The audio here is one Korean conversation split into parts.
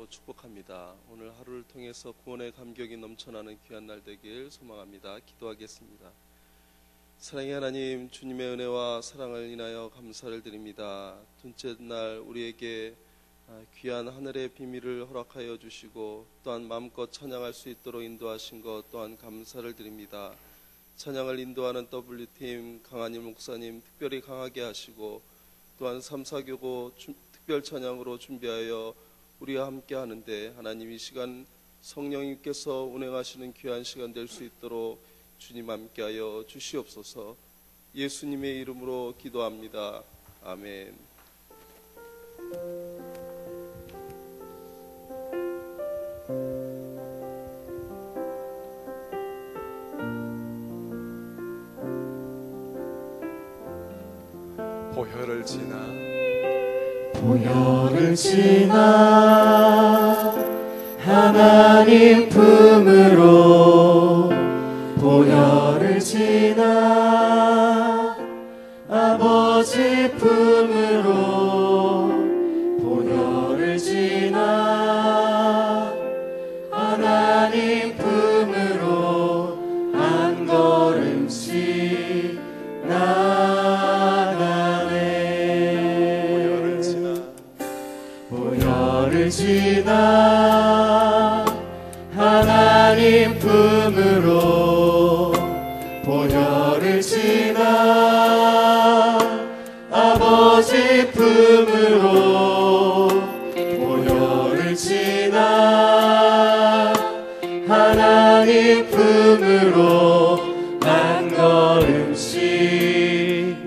이름으로 축복합니다. 오늘 하루를 통해서 구원의 감격이 넘쳐나는 귀한 날 되길 소망합니다. 기도하겠습니다. 사랑의 하나님, 주님의 은혜와 사랑을 인하여 감사를 드립니다. 둘째 날 우리에게 귀한 하늘의 비밀을 허락하여 주시고 또한 마음껏 찬양할 수 있도록 인도하신 것 또한 감사를 드립니다. 찬양을 인도하는 W팀 강한일 목사님 특별히 강하게 하시고 또한 3사교고 특별 찬양으로 준비하여 우리와 함께 하는데 하나님 이 시간 성령님께서 운행하시는 귀한 시간 될 수 있도록 주님 함께하여 주시옵소서. 예수님의 이름으로 기도합니다. 아멘. 보혈을 지나 하나님 품으로 보혈을 지나 아버지 품으로 보혈을 지나 하나님 품으로 한 걸음씩 보혈을 지나 하나님 품으로 보혈을 지나 아버지 품으로 보혈을 지나 하나님 품으로 한 걸음씩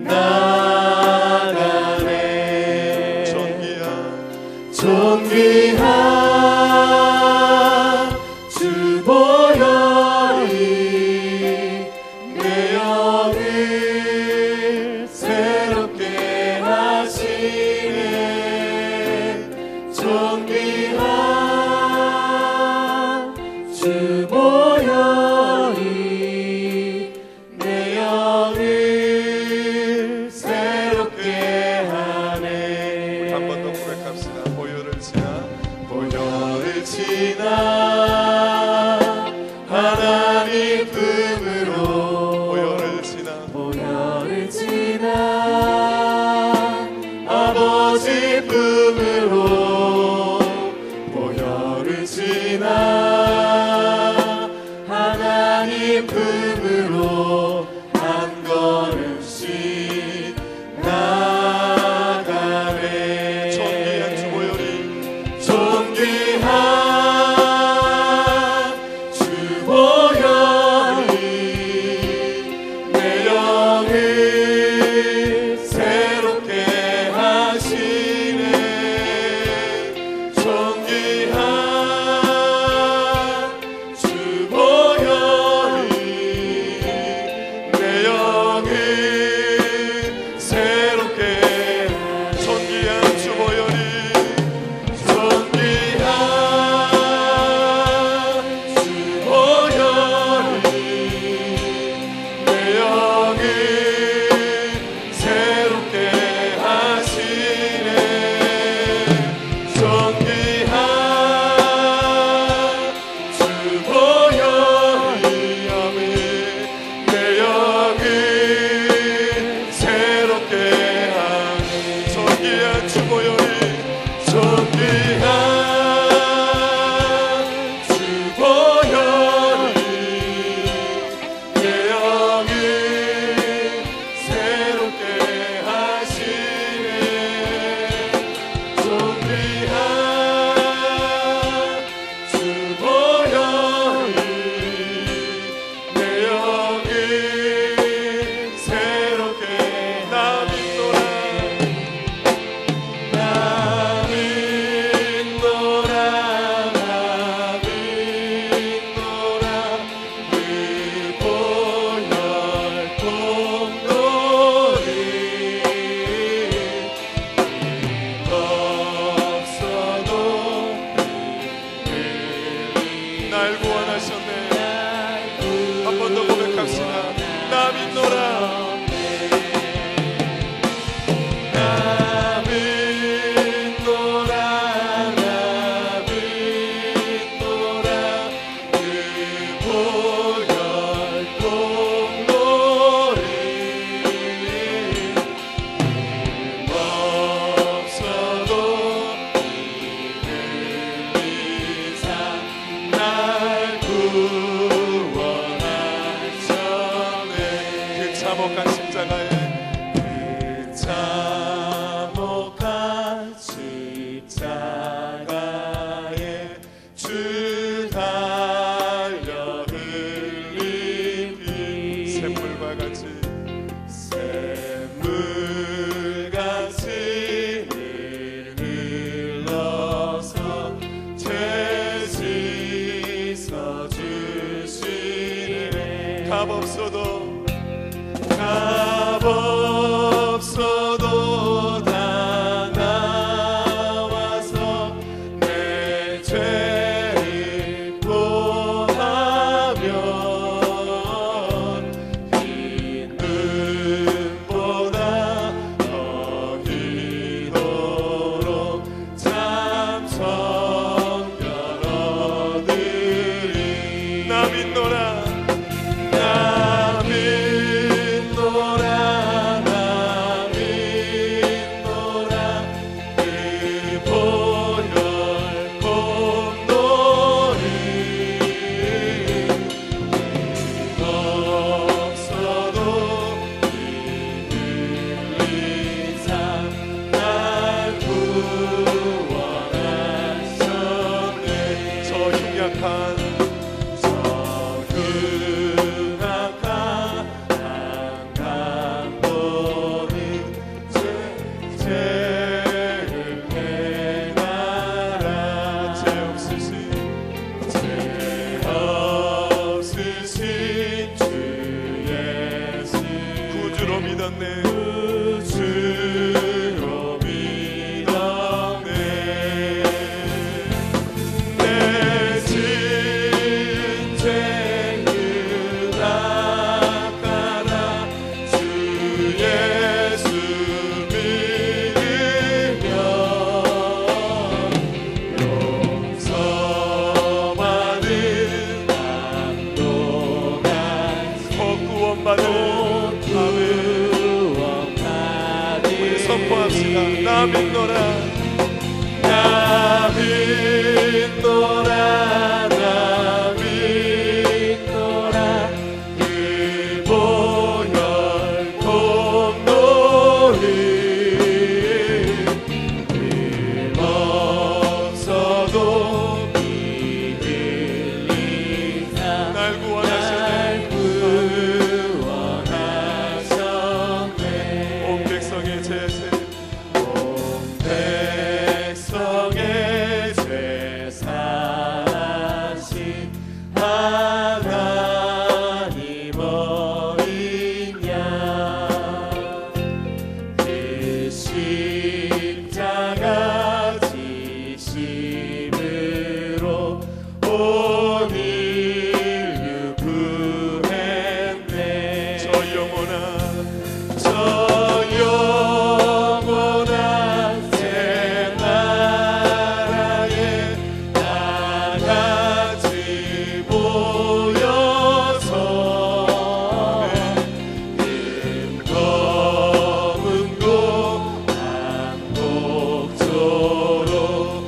나가네. 존귀한 주 보혈이 내 영을 새롭게 하시네. 존귀한 주 보혈이 내 영을 새롭게 하네. 한 번 더 고백합시다. 보혈을 지나 하나님 품으로 보혈을 지나 아버지 품으로 보혈을 지나 하나님 품으로 한 걸음씩 나가네. 존귀한 주 보혈이 내 영을 새롭게 하시네. 존귀한 주 보혈이 참혹한 십자가에 참혹한 십자가에 주 달려 흘린 피 샘물과 같이 샘물같이 흘러서 죄 씻어 주시네 값 없어도 다 나와서 내 죄를 보하면 흰 눈보다 더 희도록 참 성결 얻으리 나 믿노라 나 믿노라 나 믿노라 그 보혈 폼놀이 없어도 이들린 삶날 구원하셨네 저 흉약한 구주로 믿었네 주로 믿었네 내 진죄 유답하라 주 예수 믿으면 용서받은 감동한 곧 구원받을 우리 선포합시다 나 믿노라 나 믿노라 나 믿노라 그 보혈 폼놀이 없어도 이들린 삶 날 구원하시네 구원하셨네 온 백성의 제세 백성의 죄 사하신 하나님 어린 양 그 십자가 지심으로 온 인류 구했네 저 영원한 새 나라에 다같이 모여서 검은 곳 한복조로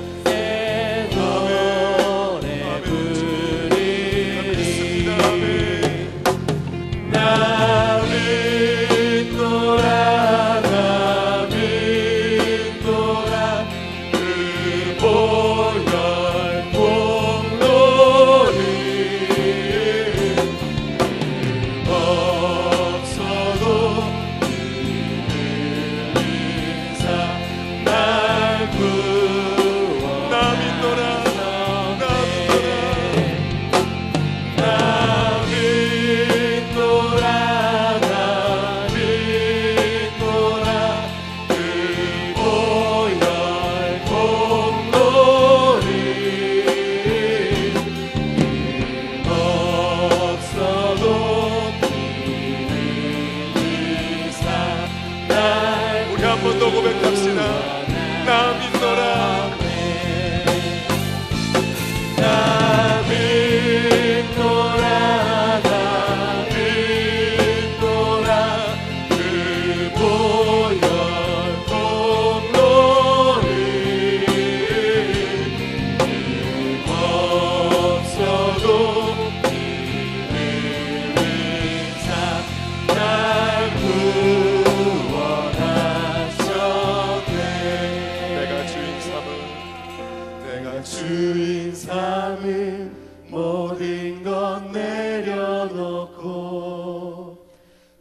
내가 주인 삼은 모든 것 내려놓고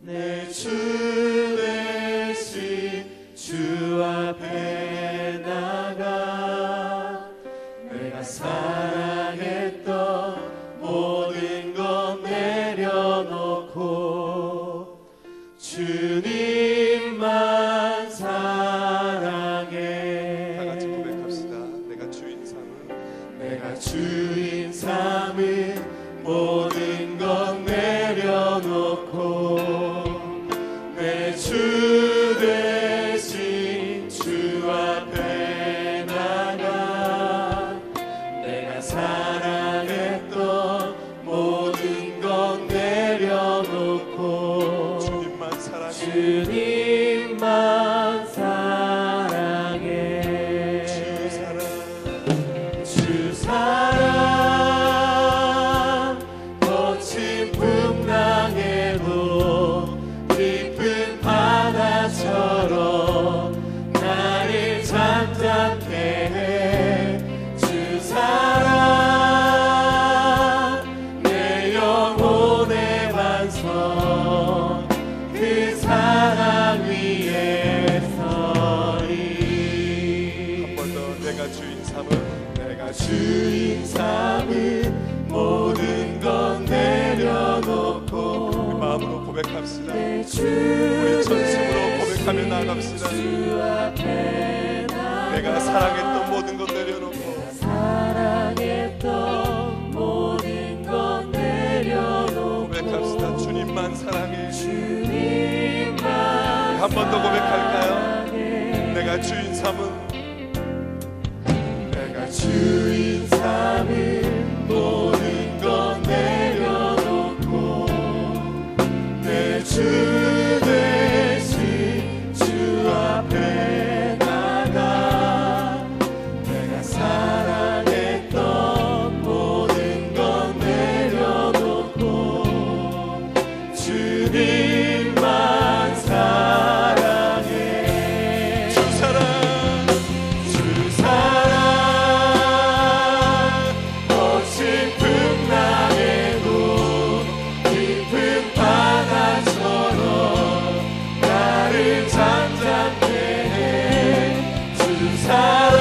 내 주 대신 주 앞에 나가 내가 사랑했던 모든 것 내려놓고 주님만 사랑해. 다 같이 고백합시다. 내가 주인 삼은 모든 것 내려놓고 내 주 대신 주 앞에 나가 내가 사랑했던 모든 것 내려놓고 주님만 사랑해. 주님만 사랑해. 주 사랑 거친 풍랑에도 깊은 바다처럼 나를 잠잠케 해. 주 사랑 내 영혼의 반석 그 사랑 위에 서리. 한 번 더. 내가 주인 삼은 주인 삼은 모든 것 내려놓고 마음으로 고백합시다. 우리 우리 전심으로 고백하며 나아갑시다. 내가 사랑했던 모든 것 내려놓고 사랑했던 모든 것 내려놓고 고백합시다. 주님만 사랑해. 주님만 한 번 더 고백할까요? 내가 주인 삼은 주인 삼은 모든 것 내려놓고 내 주 대신 주 앞에 나가 내가 사랑했던 모든 것 내려놓고 주님만 사랑해. 주 사랑 주 사랑 풍랑에도 깊은 바다처럼 나를 잠잠케 해. 주 사랑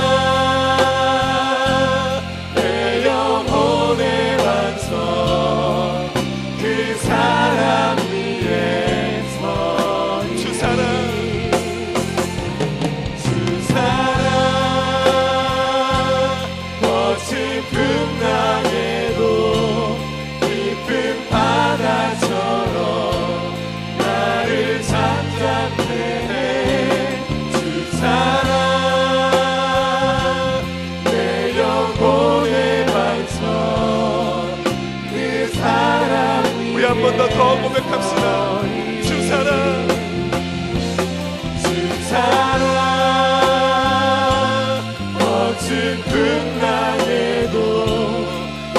내 영혼의 반석 그 사랑 위에 서리. 주 사랑 주 사랑 거친 풍랑에도 깊은 바다처럼 나를 잠잠케 해. 주 사랑 내 영혼의 반석 그 사랑 위에 우리 한 번 더 고백합시다. 주 사랑 주 사랑 거친 풍랑에도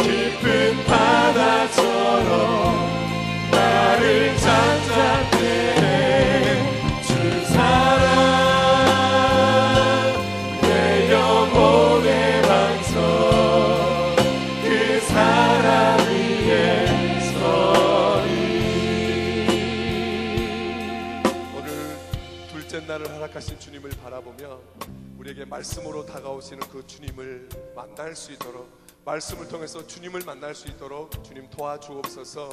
깊은 바다처럼 나를 잠잠케 해. 주 사랑 내 영혼의 반석 그 사랑 위에 서리. 오늘 둘째 날을 허락하신 주님을 바라보며 우리에게 말씀으로 다가오시는 그 주님을 만날 수 있도록, 말씀을 통해서 주님을 만날 수 있도록 주님 도와주옵소서.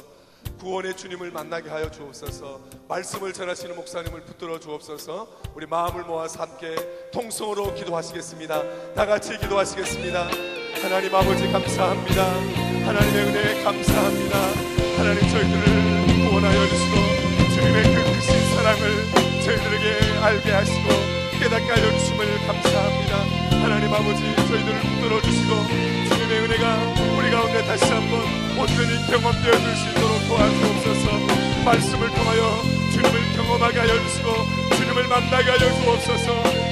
구원의 주님을 만나게 하여 주옵소서. 말씀을 전하시는 목사님을 붙들어 주옵소서. 우리 마음을 모아서 함께 통성으로 기도하시겠습니다. 다 같이 기도하시겠습니다. 하나님 아버지 감사합니다. 하나님의 은혜에 감사합니다. 하나님 저희들을 구원하여 주시고 주님의 그 크신 사랑을 저희들에게 알게 하시고 깨닫게 하여 주심을 감사합니다. 하나님 아버지 저희들을 붙들어 주시고 주님의 은혜가 우리 가운데 다시 한번 온전히 경험되어 줄 수 있도록 도와주옵소서. 말씀을 통하여 주님을 경험하게 하여 주시고 주님을 만나게 하여 주옵소서.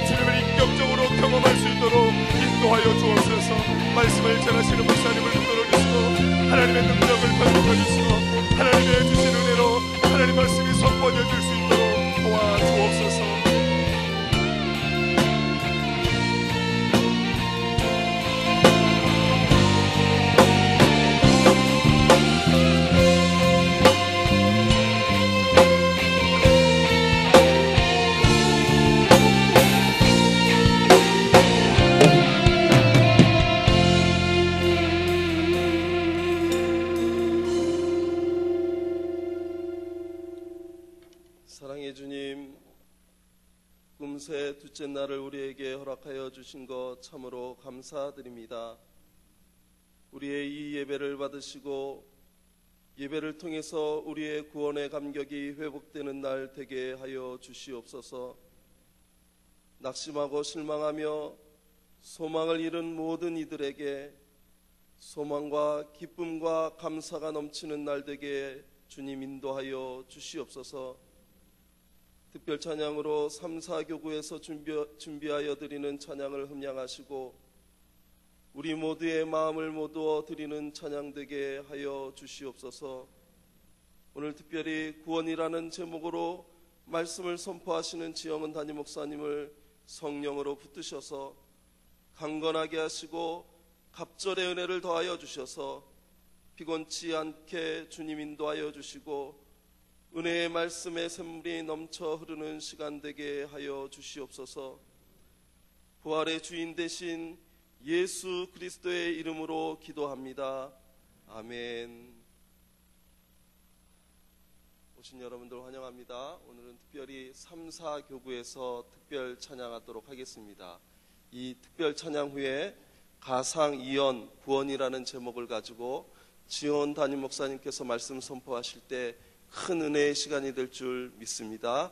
주님을 인격적으로 경험할 수 있도록 인도하여 주옵소서. 말씀을 전하시는 목사님을 붙들어 주시고 하나님의 능력을 더욱해 주시고 하나님의 주신 은혜로 하나님 말씀이 선포되어 줄 수 있도록 도와주옵소서. 금세 둘째 날을 우리에게 허락하여 주신 것 참으로 감사드립니다. 우리의 이 예배를 받으시고 예배를 통해서 우리의 구원의 감격이 회복되는 날 되게 하여 주시옵소서. 낙심하고 실망하며 소망을 잃은 모든 이들에게 소망과 기쁨과 감사가 넘치는 날 되게 주님 인도하여 주시옵소서. 특별 찬양으로 3, 4교구에서 준비하여 드리는 찬양을 흠양하시고 우리 모두의 마음을 모두어 드리는 찬양 되게 하여 주시옵소서. 오늘 특별히 구원이라는 제목으로 말씀을 선포하시는 지영은 담임 목사님을 성령으로 붙드셔서 강건하게 하시고 갑절의 은혜를 더하여 주셔서 피곤치 않게 주님 인도하여 주시고 은혜의 말씀의 샘물이 넘쳐 흐르는 시간 되게 하여 주시옵소서. 부활의 주인 되신 예수 그리스도의 이름으로 기도합니다. 아멘. 오신 여러분들 환영합니다. 오늘은 특별히 3, 4교구에서 특별 찬양하도록 하겠습니다. 이 특별 찬양 후에 가상 이연 구원이라는 제목을 가지고 지원 담임 목사님께서 말씀 선포하실 때 큰 은혜의 시간이 될 줄 믿습니다.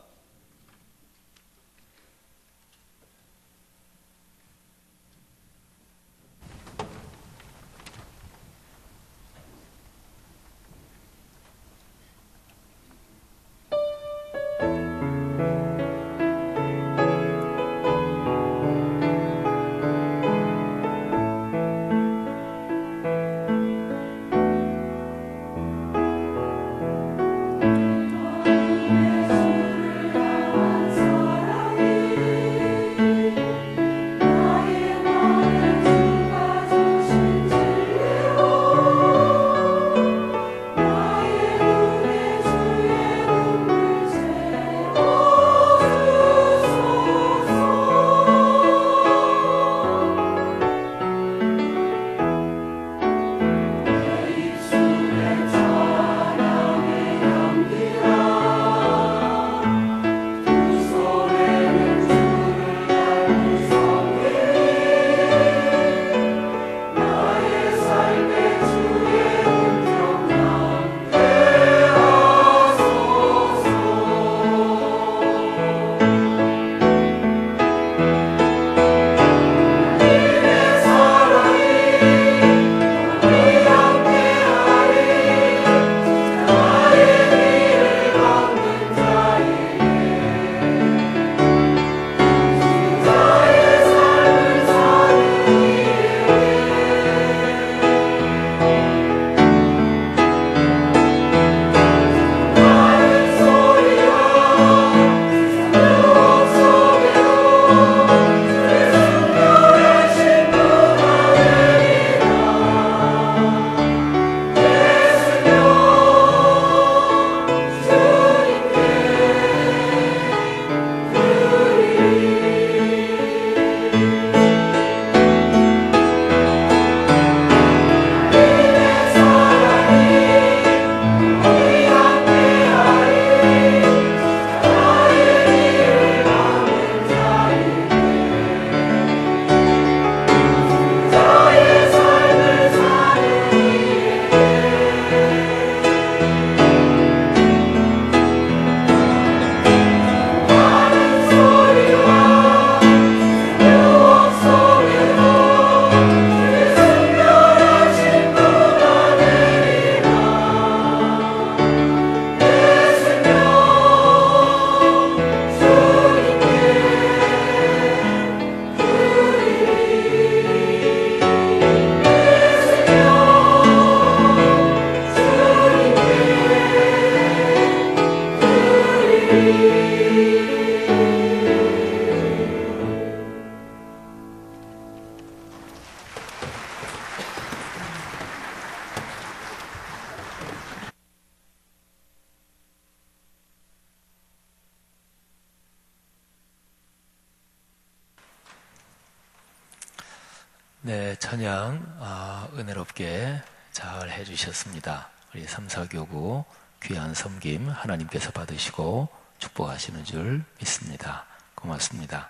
네, 찬양 은혜롭게 잘 해주셨습니다. 우리 3, 4교구 귀한 섬김 하나님께서 받으시고 축복하시는 줄 믿습니다. 고맙습니다.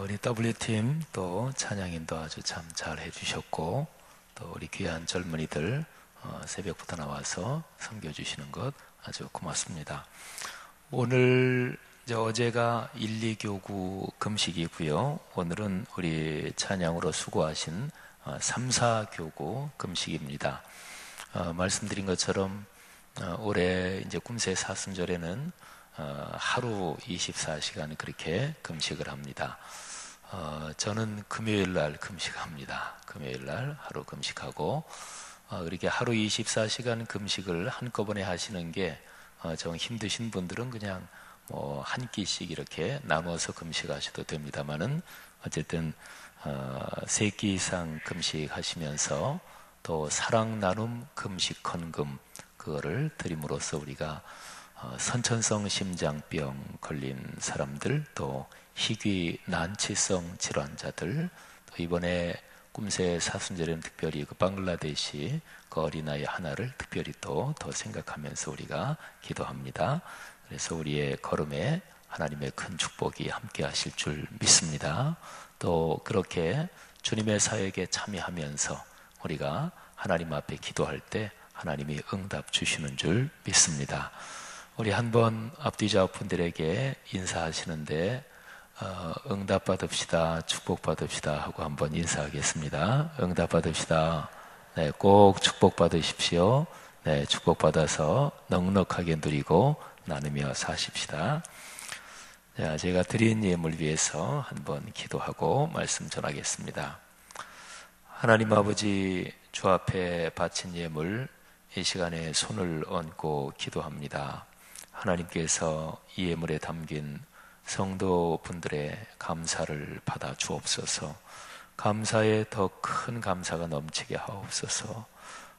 우리 W팀 또 찬양인도 아주 참 잘 해주셨고, 또 우리 귀한 젊은이들 새벽부터 나와서 섬겨주시는 것 아주 고맙습니다. 오늘 어제가 1, 2교구 금식이고요. 오늘은 우리 찬양으로 수고하신 3, 4교구 금식입니다. 말씀드린 것처럼 올해 이제 꿈새 사순절에는 하루 24시간 그렇게 금식을 합니다. 저는 금요일 날 금식합니다. 금요일 날 하루 금식하고, 이렇게 하루 24시간 금식을 한꺼번에 하시는 게 좀 힘드신 분들은 그냥 한 끼씩 이렇게 나눠서 금식하셔도 됩니다만은, 어쨌든 3끼 이상 금식하시면서 또 사랑 나눔 금식 헌금 그거를 드림으로써 우리가 선천성 심장병 걸린 사람들, 또 희귀 난치성 질환자들, 또 이번에 꿈새 사순절에는 특별히 그 방글라데시 그 어린아이 하나를 특별히 또 더 생각하면서 우리가 기도합니다. 그래서 우리의 걸음에 하나님의 큰 축복이 함께 하실 줄 믿습니다. 또 그렇게 주님의 사역에 참여하면서 우리가 하나님 앞에 기도할 때 하나님이 응답 주시는 줄 믿습니다. 우리 한번 앞뒤 좌우분들에게 인사하시는데 응답 받읍시다, 축복 받읍시다 하고 한번 인사하겠습니다. 응답 받읍시다. 네, 꼭 축복 받으십시오. 네, 축복 받아서 넉넉하게 누리고 나누며 사십시다. 자, 제가 드린 예물 위해서 한번 기도하고 말씀 전하겠습니다. 하나님 아버지, 주 앞에 바친 예물 이 시간에 손을 얹고 기도합니다. 하나님께서 이 예물에 담긴 성도분들의 감사를 받아 주옵소서. 감사에 더 큰 감사가 넘치게 하옵소서.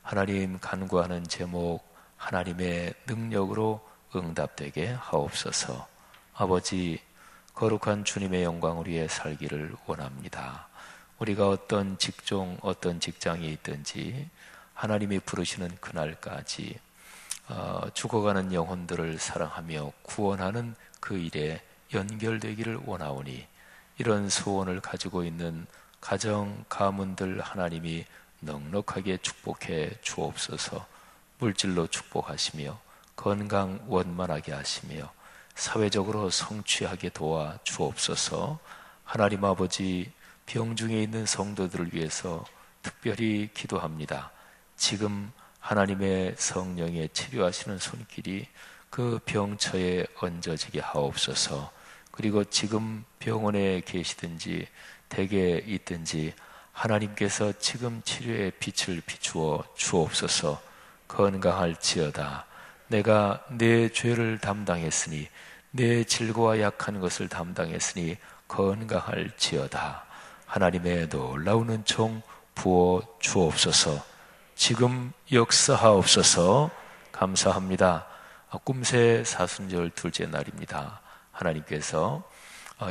하나님 간구하는 제목 하나님의 능력으로 응답되게 하옵소서. 아버지, 거룩한 주님의 영광을 위해 살기를 원합니다. 우리가 어떤 직종, 어떤 직장이 있든지 하나님이 부르시는 그날까지 죽어가는 영혼들을 사랑하며 구원하는 그 일에 연결되기를 원하오니, 이런 소원을 가지고 있는 가정, 가문들 하나님이 넉넉하게 축복해 주옵소서. 물질로 축복하시며 건강 원만하게 하시며 사회적으로 성취하게 도와 주옵소서. 하나님 아버지, 병중에 있는 성도들을 위해서 특별히 기도합니다. 지금 하나님의 성령의 치료하시는 손길이 그 병처에 얹어지게 하옵소서. 그리고 지금 병원에 계시든지 댁에 있든지 하나님께서 지금 치료의 빛을 비추어 주옵소서. 건강할지어다. 내가 내 죄를 담당했으니, 내 질고와 약한 것을 담당했으니 건강할지어다. 하나님의 놀라운 은총 부어 주옵소서. 지금 역사하옵소서. 감사합니다. 꿈새 사순절 둘째 날입니다. 하나님께서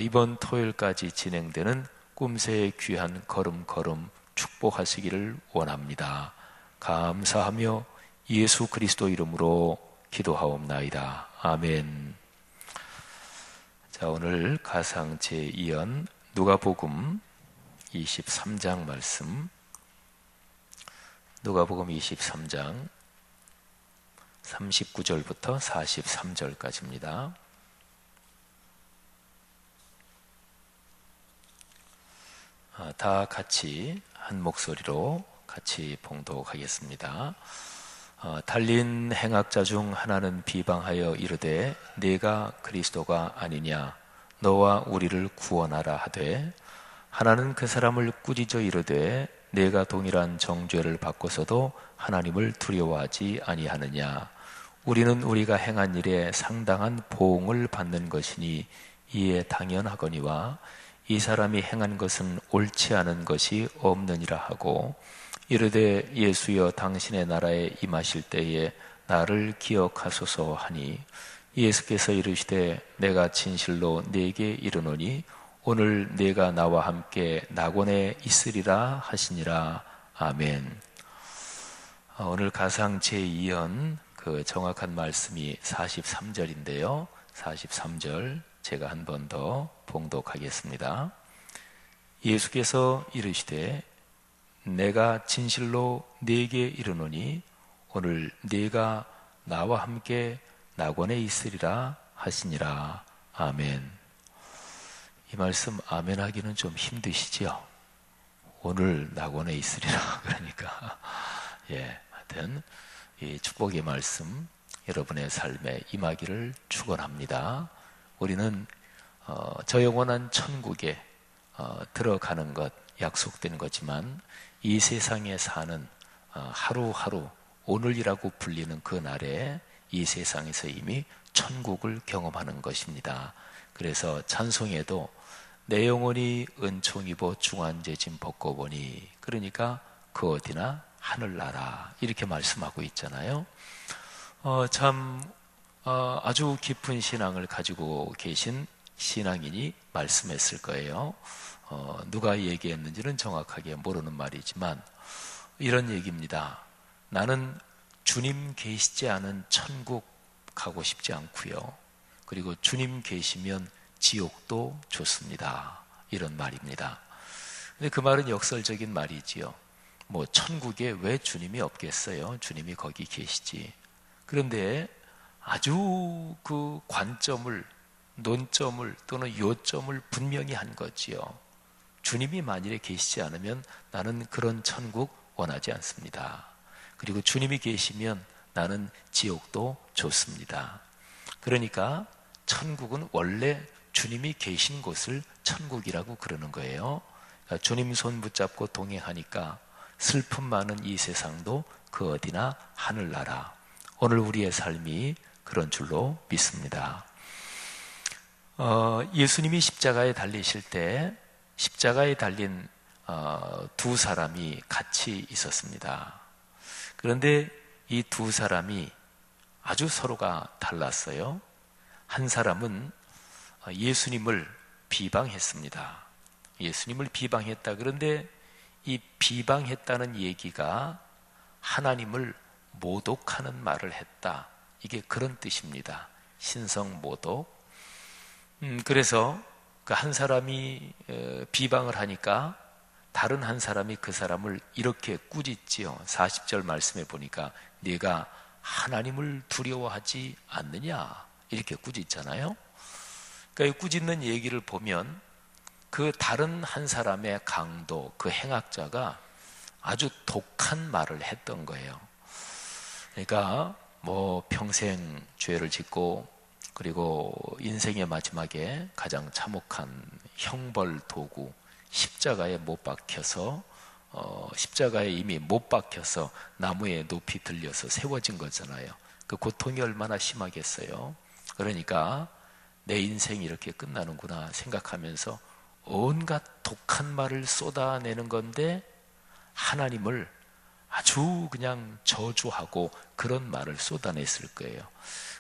이번 토요일까지 진행되는 꿈새의 귀한 걸음걸음 축복하시기를 원합니다. 감사하며 예수 그리스도 이름으로 기도하옵나이다. 아멘. 자, 오늘 가상 제2연 누가복음 23장 말씀, 누가복음 23장 39절부터 43절까지입니다. 다 같이 한 목소리로 같이 봉독하겠습니다. 달린 행악자 중 하나는 비방하여 이르되 네가 그리스도가 아니냐, 너와 우리를 구원하라 하되, 하나는 그 사람을 꾸짖어 이르되 네가 동일한 정죄를 받고서도 하나님을 두려워하지 아니하느냐. 우리는 우리가 행한 일에 상당한 보응을 받는 것이니 이에 당연하거니와 이 사람이 행한 것은 옳지 않은 것이 없느니라 하고, 이르되 예수여 당신의 나라에 임하실 때에 나를 기억하소서 하니, 예수께서 이르시되 내가 진실로 네게 이르노니 오늘 네가 나와 함께 낙원에 있으리라 하시니라. 아멘. 오늘 가상 제2연 그 정확한 말씀이 43절인데요. 43절 제가 한 번 더 봉독하겠습니다. 예수께서 이르시되 내가 진실로 네게 이르노니 오늘 네가 나와 함께 낙원에 있으리라 하시니라. 아멘. 이 말씀 아멘 하기는 좀 힘드시죠? 오늘 낙원에 있으리라. 그러니까 하여튼 이 축복의 말씀 여러분의 삶에 임하기를 축원합니다. 우리는 저 영원한 천국에 들어가는 것 약속된 거지만 이 세상에 사는 하루하루 오늘이라고 불리는 그 날에 이 세상에서 이미 천국을 경험하는 것입니다. 그래서 찬송에도 내 영혼이 은총 입어 중환제짐 벗고 보니, 그러니까 그 어디나 하늘나라 이렇게 말씀하고 있잖아요. 아주 깊은 신앙을 가지고 계신 신앙인이 말씀했을 거예요. 누가 얘기했는지는 정확하게 모르는 말이지만 이런 얘기입니다. 나는 주님 계시지 않은 천국 가고 싶지 않고요. 그리고 주님 계시면 지옥도 좋습니다. 이런 말입니다. 근데 그 말은 역설적인 말이지요. 뭐 천국에 왜 주님이 없겠어요? 주님이 거기 계시지. 그런데 아주 그 관점을, 논점을 또는 요점을 분명히 한 거지요. 주님이 만일에 계시지 않으면 나는 그런 천국 원하지 않습니다. 그리고 주님이 계시면 나는 지옥도 좋습니다. 그러니까 천국은 원래 주님이 계신 곳을 천국이라고 그러는 거예요. 그러니까 주님 손 붙잡고 동행하니까 슬픔 많은 이 세상도 그 어디나 하늘나라. 오늘 우리의 삶이 그런 줄로 믿습니다. 예수님이 십자가에 달리실 때 십자가에 달린 두 사람이 같이 있었습니다. 그런데 이 두 사람이 아주 서로가 달랐어요. 한 사람은 예수님을 비방했습니다. 예수님을 비방했다. 그런데 이 비방했다는 얘기가 하나님을 모독하는 말을 했다. 이게 그런 뜻입니다. 신성모독. 그래서 그 한 사람이 비방을 하니까 다른 한 사람이 그 사람을 이렇게 꾸짖지요. 40절 말씀에 보니까 네가 하나님을 두려워하지 않느냐 이렇게 꾸짖잖아요. 그러니까 이 꾸짖는 얘기를 보면 그 다른 한 사람의 강도, 그 행악자가 아주 독한 말을 했던 거예요. 그러니까 뭐 평생 죄를 짓고 그리고 인생의 마지막에 가장 참혹한 형벌 도구 십자가에 못 박혀서 십자가에 이미 못 박혀서 나무에 높이 들려서 세워진 거잖아요. 그 고통이 얼마나 심하겠어요. 그러니까 내 인생이 이렇게 끝나는구나 생각하면서 온갖 독한 말을 쏟아내는 건데 하나님을 아주 그냥 저주하고 그런 말을 쏟아냈을 거예요.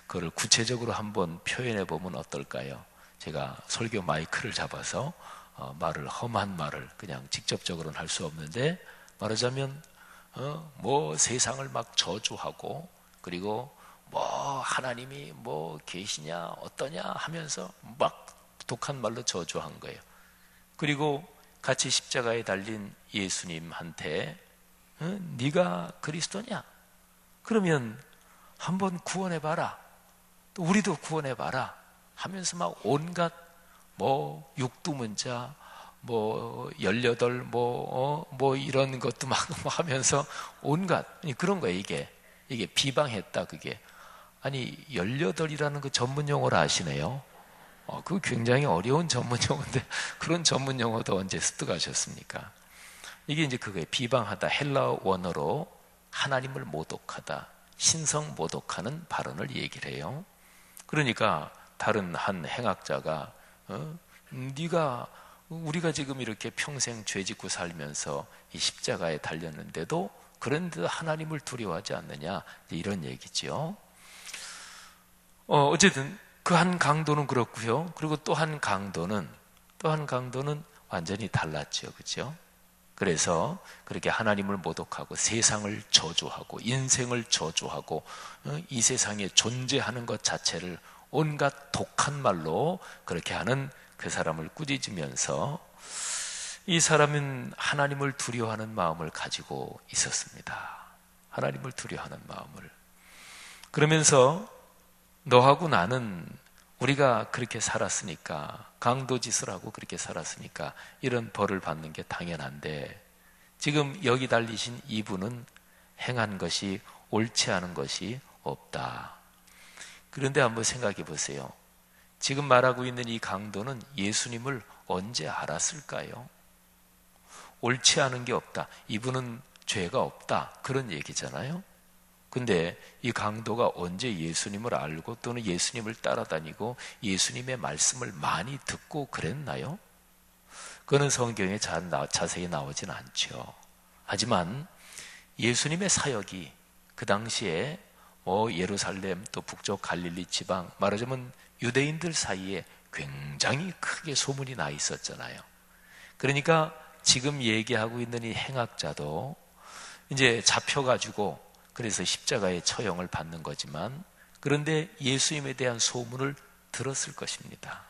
그걸 구체적으로 한번 표현해 보면 어떨까요? 제가 설교 마이크를 잡아서 험한 말을 그냥 직접적으로는 할 수 없는데 말하자면 뭐 세상을 막 저주하고 그리고 뭐 하나님이 뭐 계시냐 어떠냐 하면서 막 독한 말로 저주한 거예요. 그리고 같이 십자가에 달린 예수님한테 네가 그리스도냐? 그러면 한번 구원해봐라. 또 우리도 구원해봐라 하면서 막 온갖 뭐 육두문자 뭐 18 뭐 이런 것도 막 하면서 온갖 그런 거예요. 이게 비방했다. 그게 아니 18이라는 그 전문 용어를 아시네요. 그거 굉장히 어려운 전문 용어인데 그런 전문 용어도 언제 습득하셨습니까? 이게 이제 그거예요. 비방하다. 헬라어 원어로 하나님을 모독하다, 신성 모독하는 발언을 얘기를 해요. 그러니까 다른 한 행악자가 우리가 지금 이렇게 평생 죄짓고 살면서 이 십자가에 달렸는데도 그런데도 하나님을 두려워하지 않느냐 이런 얘기죠. 어쨌든 그 한 강도는 그렇고요. 그리고 또 한 강도는 완전히 달랐죠. 그렇죠? 그래서 그렇게 하나님을 모독하고 세상을 저주하고 인생을 저주하고 이 세상에 존재하는 것 자체를 온갖 독한 말로 그렇게 하는 그 사람을 꾸짖으면서 이 사람은 하나님을 두려워하는 마음을 가지고 있었습니다. 하나님을 두려워하는 마음을. 그러면서 너하고 나는 우리가 그렇게 살았으니까, 강도짓을 하고 그렇게 살았으니까 이런 벌을 받는 게 당연한데, 지금 여기 달리신 이분은 행한 것이 옳지 않은 것이 없다. 그런데 한번 생각해 보세요. 지금 말하고 있는 이 강도는 예수님을 언제 알았을까요? 옳지 않은 게 없다. 이분은 죄가 없다. 그런 얘기잖아요. 근데 이 강도가 언제 예수님을 알고 또는 예수님을 따라다니고 예수님의 말씀을 많이 듣고 그랬나요? 그거는 성경에 자세히 나오진 않죠. 하지만 예수님의 사역이 그 당시에 예루살렘 또 북쪽 갈릴리 지방, 말하자면 유대인들 사이에 굉장히 크게 소문이 나 있었잖아요. 그러니까 지금 얘기하고 있는 이 행악자도 이제 잡혀가지고 그래서 십자가의 처형을 받는 거지만, 그런데 예수님에 대한 소문을 들었을 것입니다.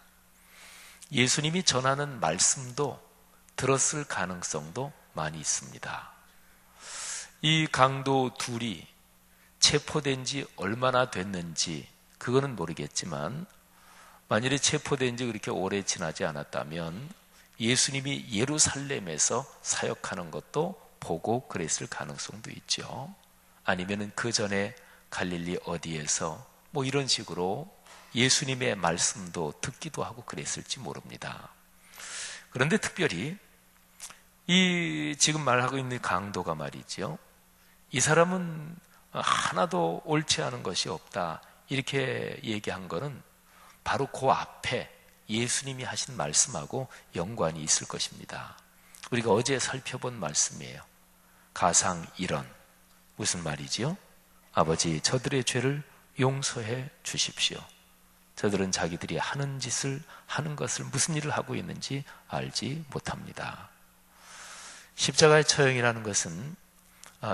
예수님이 전하는 말씀도 들었을 가능성도 많이 있습니다. 이 강도 둘이 체포된 지 얼마나 됐는지 그거는 모르겠지만, 만일에 체포된 지 그렇게 오래 지나지 않았다면 예수님이 예루살렘에서 사역하는 것도 보고 그랬을 가능성도 있죠. 아니면은 그 전에 갈릴리 어디에서 이런 식으로 예수님의 말씀도 듣기도 하고 그랬을지 모릅니다. 그런데 특별히 이 지금 말하고 있는 강도가 말이죠. 이 사람은 하나도 옳지 않은 것이 없다. 이렇게 얘기한 거는 바로 그 앞에 예수님이 하신 말씀하고 연관이 있을 것입니다. 우리가 어제 살펴본 말씀이에요. 가상 1원. 무슨 말이지요? 아버지, 저들의 죄를 용서해 주십시오. 저들은 자기들이 하는 짓을 하는 것을 무슨 일을 하고 있는지 알지 못합니다. 십자가의 처형이라는 것은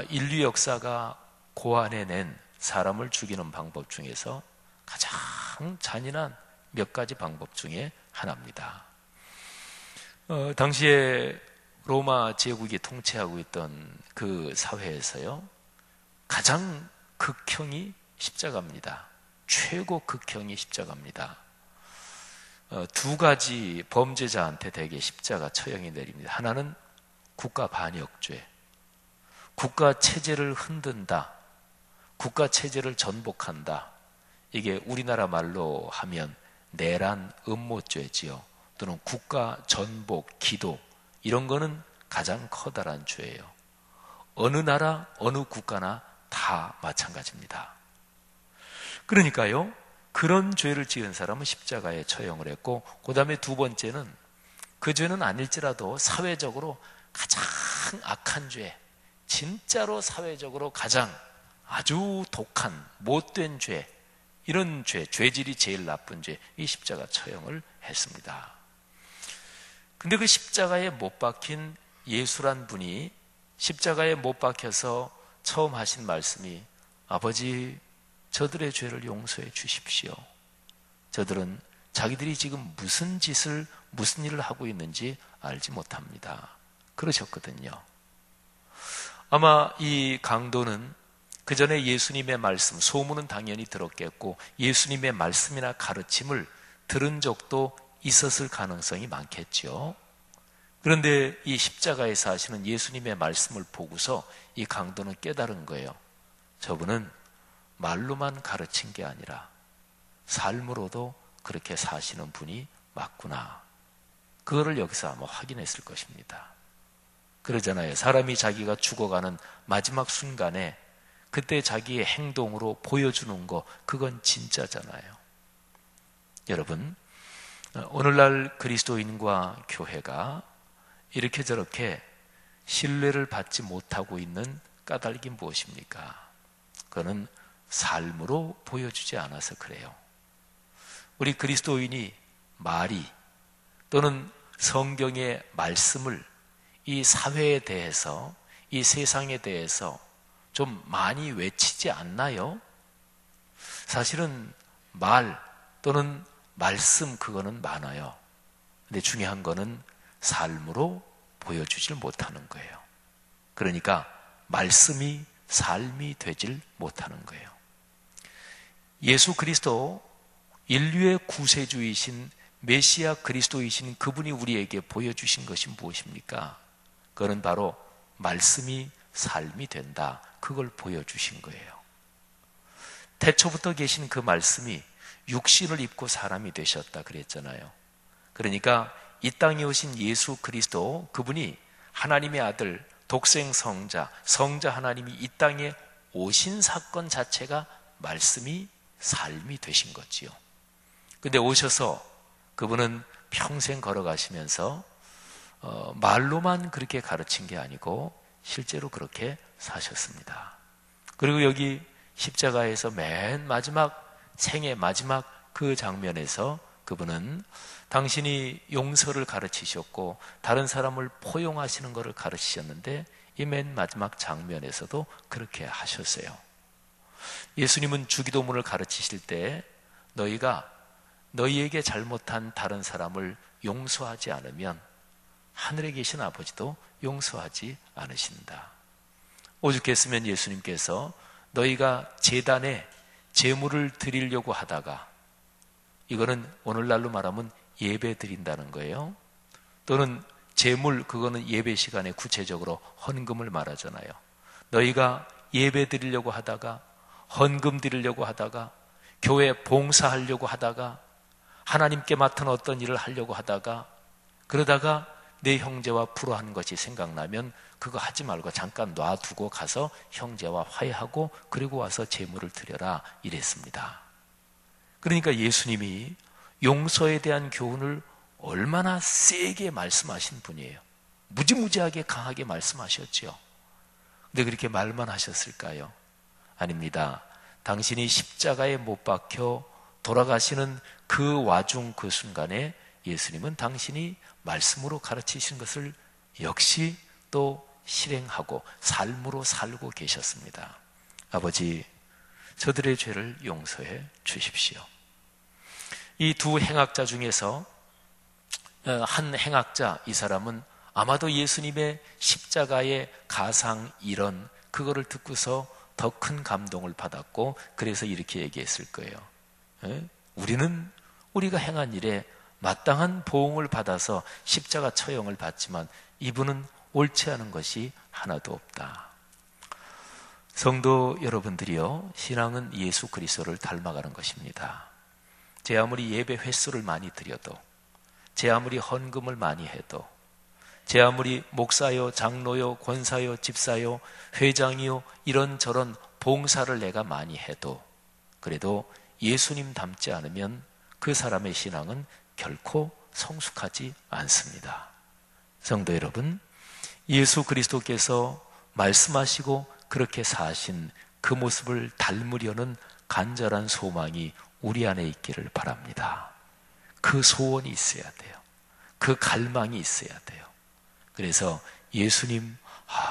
인류 역사가 고안해낸 사람을 죽이는 방법 중에서 가장 잔인한 몇 가지 방법 중에 하나입니다. 당시에 로마 제국이 통치하고 있던 그 사회에서요, 가장 극형이 십자가입니다. 최고 극형이 십자가입니다. 두 가지 범죄자한테 대개 십자가 처형이 내립니다. 하나는 국가 반역죄, 국가 체제를 흔든다, 국가 체제를 전복한다. 이게 우리나라 말로 하면 내란 음모죄지요. 또는 국가 전복, 기도, 이런 거는 가장 커다란 죄예요. 어느 나라, 어느 국가나 다 마찬가지입니다. 그러니까요, 그런 죄를 지은 사람은 십자가에 처형을 했고, 그 다음에 두 번째는 그 죄는 아닐지라도 사회적으로 가장 악한 죄, 진짜로 사회적으로 가장 아주 독한 못된 죄, 이런 죄, 죄질이 제일 나쁜 죄, 이 십자가 처형을 했습니다. 근데 그 십자가에 못 박힌 예수란 분이 십자가에 못 박혀서 처음 하신 말씀이 아버지, 저들의 죄를 용서해 주십시오. 저들은 자기들이 지금 무슨 짓을, 무슨 일을 하고 있는지 알지 못합니다. 그러셨거든요. 아마 이 강도는 그 전에 예수님의 말씀, 소문은 당연히 들었겠고 예수님의 말씀이나 가르침을 들은 적도 있었을 가능성이 많겠죠. 그런데 이 십자가에서 하시는 예수님의 말씀을 보고서 이 강도는 깨달은 거예요. 저분은 말로만 가르친 게 아니라 삶으로도 그렇게 사시는 분이 맞구나. 그거를 여기서 아마 확인했을 것입니다. 그러잖아요. 사람이 자기가 죽어가는 마지막 순간에 그때 자기의 행동으로 보여주는 거, 그건 진짜잖아요. 여러분, 오늘날 그리스도인과 교회가 이렇게 저렇게 신뢰를 받지 못하고 있는 까닭이 무엇입니까? 그거는 삶으로 보여주지 않아서 그래요. 우리 그리스도인이 말이 또는 성경의 말씀을 이 사회에 대해서, 이 세상에 대해서 좀 많이 외치지 않나요? 사실은 말, 또는 말씀 그거는 많아요. 근데 중요한 거는 삶으로 보여주질 못하는 거예요. 그러니까 말씀이 삶이 되질 못하는 거예요. 예수 그리스도 인류의 구세주이신 메시아 그리스도이신 그분이 우리에게 보여주신 것이 무엇입니까? 그거는 바로 말씀이 삶이 된다. 그걸 보여주신 거예요. 태초부터 계신 그 말씀이 육신을 입고 사람이 되셨다 그랬잖아요. 그러니까 이 땅에 오신 예수 그리스도 그분이 하나님의 아들 독생 성자 하나님이 이 땅에 오신 사건 자체가 말씀이 삶이 되신 거지요. 근데 오셔서 그분은 평생 걸어가시면서 말로만 그렇게 가르친 게 아니고 실제로 그렇게 사셨습니다. 그리고 여기 십자가에서 맨 마지막 생의 마지막 그 장면에서 그분은 당신이 용서를 가르치셨고 다른 사람을 포용하시는 것을 가르치셨는데 이 맨 마지막 장면에서도 그렇게 하셨어요. 예수님은 주기도문을 가르치실 때 너희가 너희에게 잘못한 다른 사람을 용서하지 않으면 하늘에 계신 아버지도 용서하지 않으신다. 오죽했으면 예수님께서 너희가 제단에 제물을 드리려고 하다가, 이거는 오늘날로 말하면 예배 드린다는 거예요. 또는 제물, 그거는 예배 시간에 구체적으로 헌금을 말하잖아요. 너희가 예배 드리려고 하다가, 헌금 드리려고 하다가, 교회 봉사하려고 하다가, 하나님께 맡은 어떤 일을 하려고 하다가, 그러다가 내 형제와 불화한 것이 생각나면 그거 하지 말고 잠깐 놔두고 가서 형제와 화해하고 그리고 와서 제물을 드려라 이랬습니다. 그러니까 예수님이 용서에 대한 교훈을 얼마나 세게 말씀하신 분이에요. 무지무지하게 강하게 말씀하셨죠. 근데 그렇게 말만 하셨을까요? 아닙니다. 당신이 십자가에 못 박혀 돌아가시는 그 와중 그 순간에 예수님은 당신이 말씀으로 가르치신 것을 역시 또 실행하고 삶으로 살고 계셨습니다. 아버지, 저들의 죄를 용서해 주십시오. 이 두 행악자 중에서 한 행악자, 이 사람은 아마도 예수님의 십자가의 가상 일언, 그거를 듣고서 더 큰 감동을 받았고 그래서 이렇게 얘기했을 거예요. 우리는 우리가 행한 일에 마땅한 보응을 받아서 십자가 처형을 받지만 이분은 옳지 않은 것이 하나도 없다. 성도 여러분들이요, 신앙은 예수 그리스도를 닮아가는 것입니다. 제 아무리 예배 횟수를 많이 드려도, 제 아무리 헌금을 많이 해도, 제 아무리 목사요, 장로요, 권사요, 집사요, 회장이요, 이런저런 봉사를 내가 많이 해도 그래도 예수님 닮지 않으면 그 사람의 신앙은 결코 성숙하지 않습니다. 성도 여러분, 예수 그리스도께서 말씀하시고 그렇게 사신 그 모습을 닮으려는 간절한 소망이 우리 안에 있기를 바랍니다. 그 소원이 있어야 돼요. 그 갈망이 있어야 돼요. 그래서 예수님,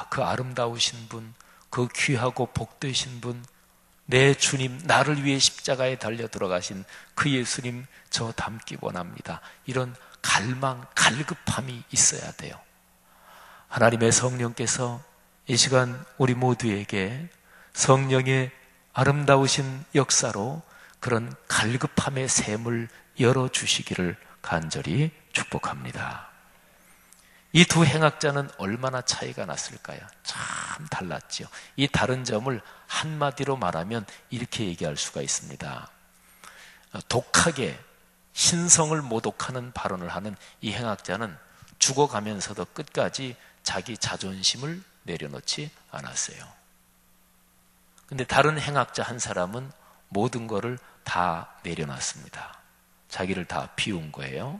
그 아름다우신 분, 그 귀하고 복되신 분, 내 주님, 나를 위해 십자가에 달려 들어가신 그 예수님 저 닮기 원합니다. 이런 갈망, 갈급함이 있어야 돼요. 하나님의 성령께서 이 시간 우리 모두에게 성령의 아름다우신 역사로 그런 갈급함의 샘을 열어주시기를 간절히 축복합니다. 이 두 행악자는 얼마나 차이가 났을까요? 참 달랐죠. 이 다른 점을 한마디로 말하면 이렇게 얘기할 수가 있습니다. 독하게 신성을 모독하는 발언을 하는 이 행악자는 죽어가면서도 끝까지 자기 자존심을 내려놓지 않았어요. 근데 다른 행악자 한 사람은 모든 것을 다 내려놨습니다. 자기를 다 비운 거예요.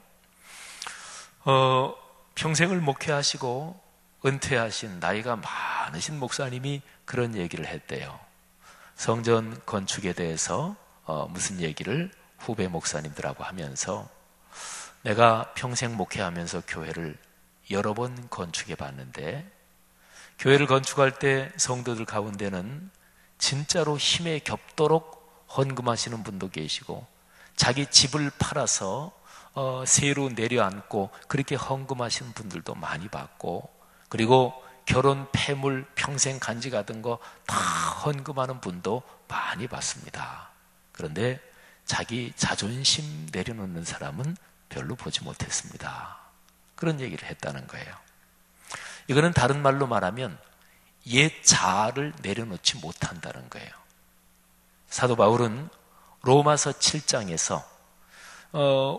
평생을 목회하시고 은퇴하신 나이가 많으신 목사님이 그런 얘기를 했대요. 성전 건축에 대해서 무슨 얘기를 후배 목사님들하고 하면서, 내가 평생 목회하면서 교회를 여러 번 건축해 봤는데 교회를 건축할 때 성도들 가운데는 진짜로 힘에 겹도록 헌금하시는 분도 계시고 자기 집을 팔아서 새로 내려앉고 그렇게 헌금하시는 분들도 많이 봤고, 그리고 결혼 폐물 평생 간직하던 거 다 헌금하는 분도 많이 봤습니다. 그런데 자기 자존심 내려놓는 사람은 별로 보지 못했습니다. 그런 얘기를 했다는 거예요. 이거는 다른 말로 말하면 옛 자아를 내려놓지 못한다는 거예요. 사도 바울은 로마서 7장에서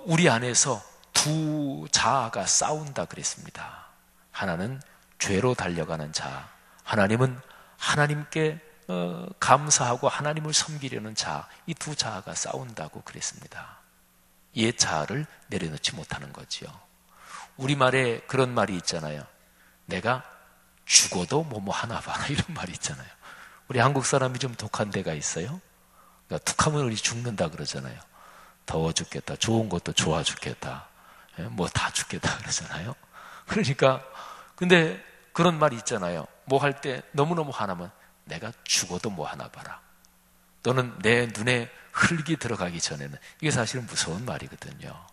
우리 안에서 두 자아가 싸운다 그랬습니다. 하나는 죄로 달려가는 자아, 하나님은 하나님께 감사하고 하나님을 섬기려는 자아, 이 두 자아가 싸운다고 그랬습니다. 옛 자아를 내려놓지 못하는 거지요. 우리말에 그런 말이 있잖아요. 내가 죽어도 뭐뭐 하나 봐라, 이런 말이 있잖아요. 우리 한국 사람이 좀 독한 데가 있어요. 그러니까 툭하면 우리 죽는다 그러잖아요. 더워 죽겠다, 좋은 것도 좋아 죽겠다, 뭐 다 죽겠다 그러잖아요. 그러니까 근데 그런 말이 있잖아요. 뭐 할 때 너무너무 화나면 내가 죽어도 뭐 하나 봐라, 또는 내 눈에 흙이 들어가기 전에는, 이게 사실은 무서운 말이거든요.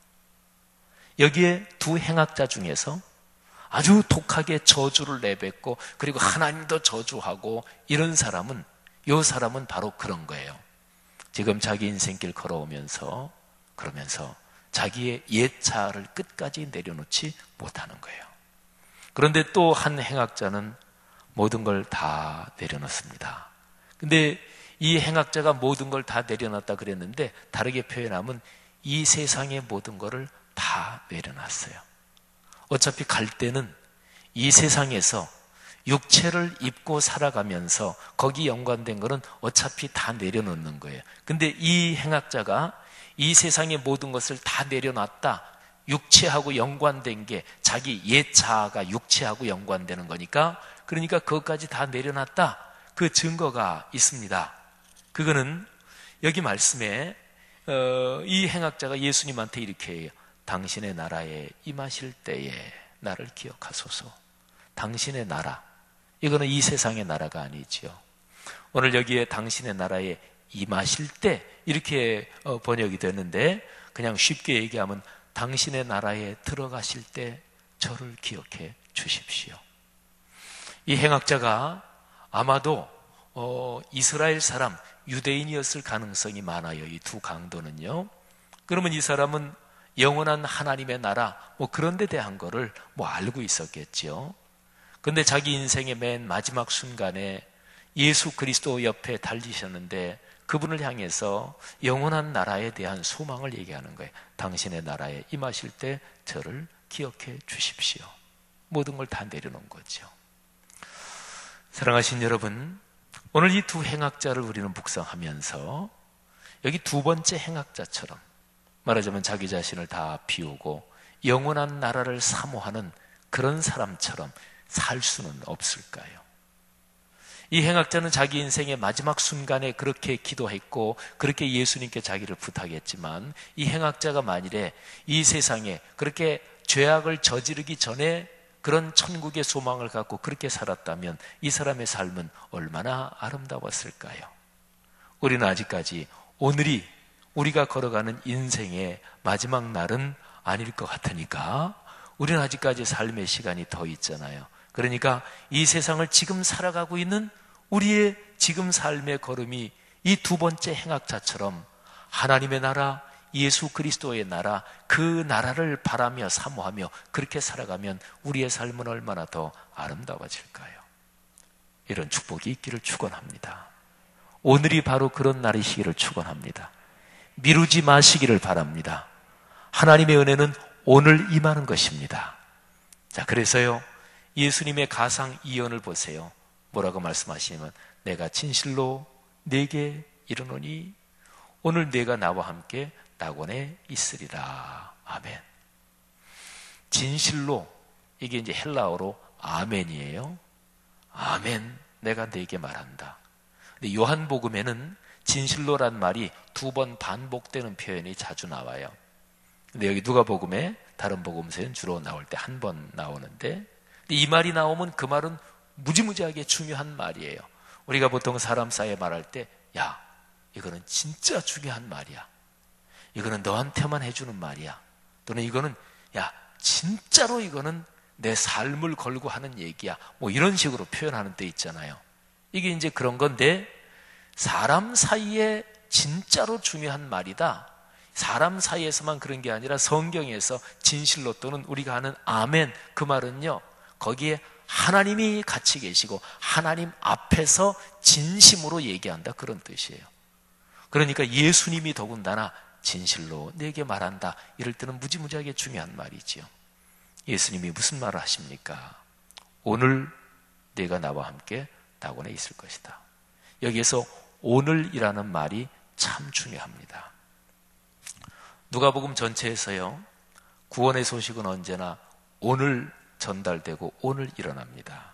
여기에 두 행악자 중에서 아주 독하게 저주를 내뱉고 그리고 하나님도 저주하고 이런 사람은, 이 사람은 바로 그런 거예요. 지금 자기 인생길 걸어오면서 그러면서 자기의 옛 자아를 끝까지 내려놓지 못하는 거예요. 그런데 또 한 행악자는 모든 걸 다 내려놓습니다. 근데 이 행악자가 모든 걸 다 내려놨다 그랬는데, 다르게 표현하면 이 세상의 모든 것을 다 내려놨어요. 어차피 갈 때는 이 세상에서 육체를 입고 살아가면서 거기 연관된 거는 어차피 다 내려놓는 거예요. 근데 이 행악자가 이 세상의 모든 것을 다 내려놨다, 육체하고 연관된 게 자기 옛 자아가 육체하고 연관되는 거니까, 그러니까 그것까지 다 내려놨다, 그 증거가 있습니다. 그거는 여기 말씀에 이 행악자가 예수님한테 이렇게 해요. 당신의 나라에 임하실 때에 나를 기억하소서. 당신의 나라, 이거는 이 세상의 나라가 아니지요. 오늘 여기에 당신의 나라에 임하실 때 이렇게 번역이 되는데, 그냥 쉽게 얘기하면 당신의 나라에 들어가실 때 저를 기억해 주십시오. 이 행악자가 아마도 이스라엘 사람, 유대인이었을 가능성이 많아요. 이 두 강도는요. 그러면 이 사람은 영원한 하나님의 나라, 뭐 그런 데 대한 거를 뭐 알고 있었겠지요. 근데 자기 인생의 맨 마지막 순간에 예수 그리스도 옆에 달리셨는데 그분을 향해서 영원한 나라에 대한 소망을 얘기하는 거예요. 당신의 나라에 임하실 때 저를 기억해 주십시오. 모든 걸 다 내려놓은 거죠. 사랑하신 여러분, 오늘 이 두 행악자를 우리는 묵상하면서 여기 두 번째 행악자처럼, 말하자면 자기 자신을 다 비우고 영원한 나라를 사모하는 그런 사람처럼 살 수는 없을까요? 이 행악자는 자기 인생의 마지막 순간에 그렇게 기도했고 그렇게 예수님께 자기를 부탁했지만, 이 행악자가 만일에 이 세상에 그렇게 죄악을 저지르기 전에 그런 천국의 소망을 갖고 그렇게 살았다면 이 사람의 삶은 얼마나 아름다웠을까요? 우리는 아직까지 오늘이 우리가 걸어가는 인생의 마지막 날은 아닐 것 같으니까 우리는 아직까지 삶의 시간이 더 있잖아요. 그러니까 이 세상을 지금 살아가고 있는 우리의 지금 삶의 걸음이 이 두 번째 행악자처럼 하나님의 나라, 예수 그리스도의 나라, 그 나라를 바라며 사모하며 그렇게 살아가면 우리의 삶은 얼마나 더 아름다워질까요? 이런 축복이 있기를 축원합니다. 오늘이 바로 그런 날이시기를 축원합니다. 미루지 마시기를 바랍니다. 하나님의 은혜는 오늘 임하는 것입니다. 자, 그래서요, 예수님의 가상 이언을 보세요. 뭐라고 말씀하시냐면, 내가 진실로 네게 이르노니 오늘 네가 나와 함께 낙원에 있으리라. 아멘. 진실로, 이게 이제 헬라어로 아멘이에요. 아멘, 내가 네게 말한다. 근데 요한복음에는 진실로란 말이 두 번 반복되는 표현이 자주 나와요. 근데 여기 누가복음에, 다른 복음서에는 주로 나올 때 한 번 나오는데, 이 말이 나오면 그 말은 무지무지하게 중요한 말이에요. 우리가 보통 사람 사이에 말할 때, 야, 이거는 진짜 중요한 말이야. 이거는 너한테만 해주는 말이야. 또는 이거는 야 진짜로 이거는 내 삶을 걸고 하는 얘기야. 뭐 이런 식으로 표현하는 때 있잖아요. 이게 이제 그런 건데 사람 사이에 진짜로 중요한 말이다. 사람 사이에서만 그런 게 아니라 성경에서 진실로 또는 우리가 하는 아멘 그 말은요. 거기에 하나님이 같이 계시고 하나님 앞에서 진심으로 얘기한다 그런 뜻이에요. 그러니까 예수님이 더군다나 진실로 내게 말한다. 이럴 때는 무지무지하게 중요한 말이지요. 예수님이 무슨 말을 하십니까? 오늘 내가 나와 함께 낙원에 있을 것이다. 여기에서 오늘이라는 말이 참 중요합니다. 누가복음 전체에서요. 구원의 소식은 언제나 오늘 전달되고 오늘 일어납니다.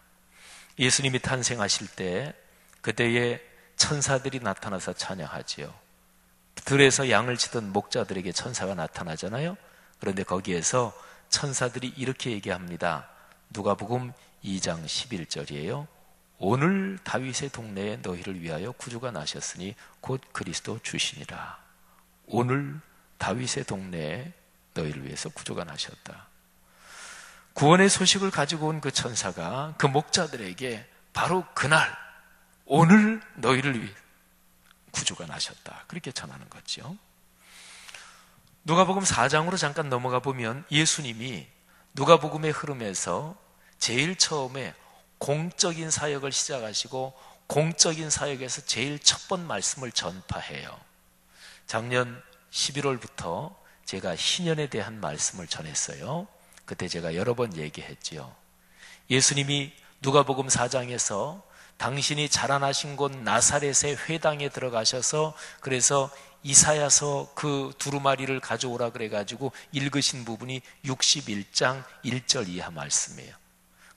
예수님이 탄생하실 때 그때에 천사들이 나타나서 찬양하지요. 들에서 양을 치던 목자들에게 천사가 나타나잖아요. 그런데 거기에서 천사들이 이렇게 얘기합니다. 누가복음 2장 11절이에요. 오늘 다윗의 동네에 너희를 위하여 구주가 나셨으니 곧 그리스도 주시니라. 오늘 다윗의 동네에 너희를 위해서 구주가 나셨다. 구원의 소식을 가지고 온 그 천사가 그 목자들에게 바로 그날 오늘 너희를 위해 구주가 나셨다. 그렇게 전하는 거죠. 누가복음 4장으로 잠깐 넘어가 보면 예수님이 누가복음의 흐름에서 제일 처음에 공적인 사역을 시작하시고 공적인 사역에서 제일 첫 번 말씀을 전파해요. 작년 11월부터 제가 희년에 대한 말씀을 전했어요. 그때 제가 여러 번 얘기했지요. 예수님이 누가복음 4장에서 당신이 자라나신 곳 나사렛의 회당에 들어가셔서 그래서 이사야서 그 두루마리를 가져오라 그래가지고 읽으신 부분이 61장 1절 이하 말씀이에요.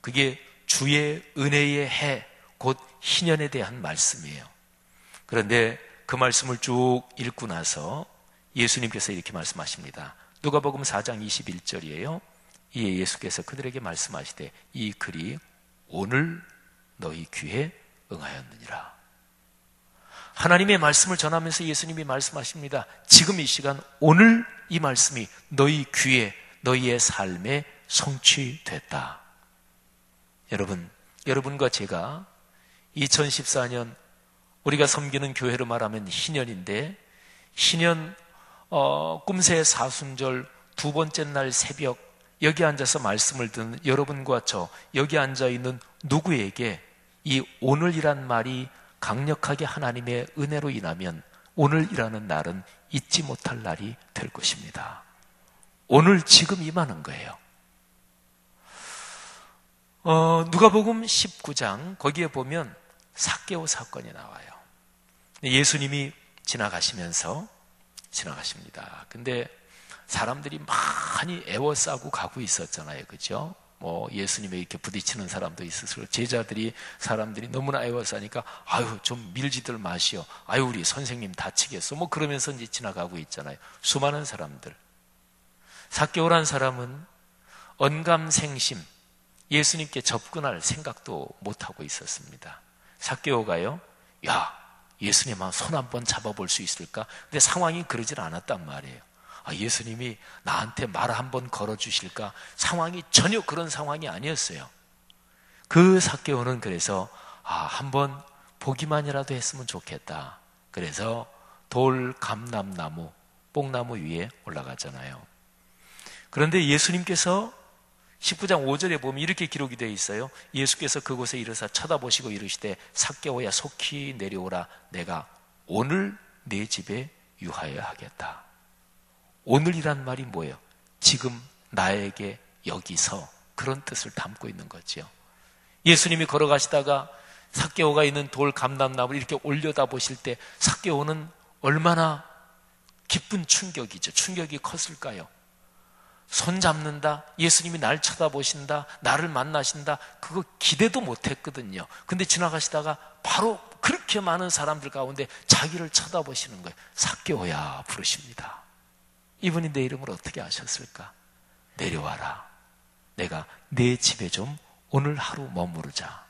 그게 주의 은혜의 해, 곧 희년에 대한 말씀이에요. 그런데 그 말씀을 쭉 읽고 나서 예수님께서 이렇게 말씀하십니다. 누가복음 4장 21절이에요. 이에 예수께서 그들에게 말씀하시되 이 글이 오늘 너희 귀에 응하였느니라. 하나님의 말씀을 전하면서 예수님이 말씀하십니다. 지금 이 시간 오늘 이 말씀이 너희 귀에 너희의 삶에 성취됐다. 여러분과 제가 2014년 우리가 섬기는 교회로 말하면 희년인데 희년 꿈새 사순절 두 번째 날 새벽 여기 앉아서 말씀을 듣는 여러분과 저 여기 앉아있는 누구에게 이 오늘이란 말이 강력하게 하나님의 은혜로 인하면 오늘이라는 날은 잊지 못할 날이 될 것입니다. 오늘 지금 임하는 거예요. 누가복음 19장 거기에 보면 삭개오 사건이 나와요. 예수님이 지나가십니다. 근데 사람들이 많이 애워싸고 가고 있었잖아요. 그죠? 뭐 예수님에 이렇게 부딪히는 사람도 있었어요. 사람들이 너무나 애워싸니까 아유 좀 밀지들 마시오. 아유 우리 선생님 다치겠어. 뭐 그러면서 이제 지나가고 있잖아요. 수많은 사람들. 삭개오란 사람은 언감생심 예수님께 접근할 생각도 못하고 있었습니다. 삭개오가요. 야 예수님 손 한번 잡아볼 수 있을까? 근데 상황이 그러질 않았단 말이에요. 예수님이 나한테 말 한번 걸어주실까? 상황이 전혀 그런 상황이 아니었어요. 그 삭개오는 그래서 한번 보기만이라도 했으면 좋겠다. 그래서 돌, 감람나무, 뽕나무 위에 올라갔잖아요. 그런데 예수님께서 19장 5절에 보면 이렇게 기록이 되어 있어요. 예수께서 그곳에 이르사 쳐다보시고 이르시되 삭개오야 속히 내려오라. 내가 오늘 내 집에 유하여야 하겠다. 오늘이란 말이 뭐예요? 지금 나에게 여기서 그런 뜻을 담고 있는 거죠. 예수님이 걸어가시다가 삭개오가 있는 돌 감람나무를 이렇게 올려다 보실 때 삭개오는 얼마나 기쁜 충격이죠. 충격이 컸을까요? 손 잡는다, 예수님이 날 쳐다보신다, 나를 만나신다, 그거 기대도 못했거든요. 근데 지나가시다가 바로 그렇게 많은 사람들 가운데 자기를 쳐다보시는 거예요. 삭개오야 부르십니다. 이분이 내 이름을 어떻게 아셨을까? 내려와라. 내가 내 집에 좀 오늘 하루 머무르자.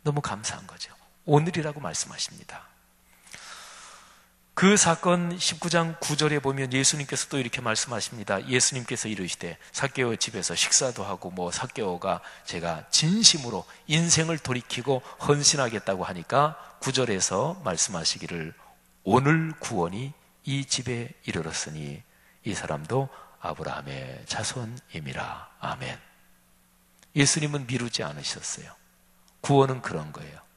너무 감사한 거죠. 오늘이라고 말씀하십니다. 그 사건 19장 9절에 보면 예수님께서 또 이렇게 말씀하십니다. 예수님께서 이르시되 삭개오 집에서 식사도 하고 삭개오가 제가 진심으로 인생을 돌이키고 헌신하겠다고 하니까 9절에서 말씀하시기를 오늘 구원이 이 집에 이르렀으니 이 사람도 아브라함의 자손임이라. 아멘. 예수님은 미루지 않으셨어요. 구원은 그런 거예요.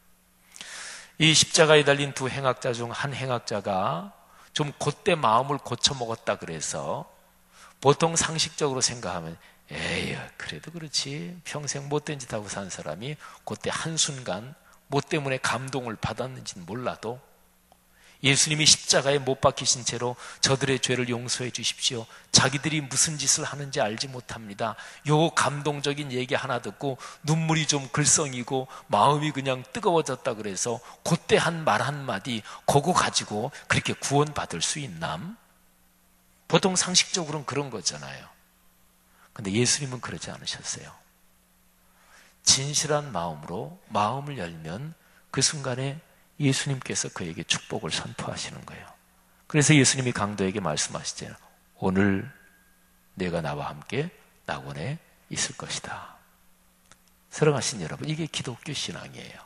이 십자가에 달린 두 행악자 중 한 행악자가 좀 그때 마음을 고쳐먹었다 그래서 보통 상식적으로 생각하면 에이 그래도 그렇지 평생 못된 짓 하고 산 사람이 그때 한순간 뭐 때문에 감동을 받았는지는 몰라도 예수님이 십자가에 못 박히신 채로 저들의 죄를 용서해 주십시오. 자기들이 무슨 짓을 하는지 알지 못합니다. 요 감동적인 얘기 하나 듣고 눈물이 좀 글썽이고 마음이 그냥 뜨거워졌다 그래서 그때 한 말 한마디 그거 가지고 그렇게 구원받을 수 있남? 보통 상식적으로는 그런 거잖아요. 근데 예수님은 그러지 않으셨어요. 진실한 마음으로 마음을 열면 그 순간에 예수님께서 그에게 축복을 선포하시는 거예요. 그래서 예수님이 강도에게 말씀하시잖아요. 오늘 내가 나와 함께 낙원에 있을 것이다. 사랑하신 여러분, 이게 기독교 신앙이에요.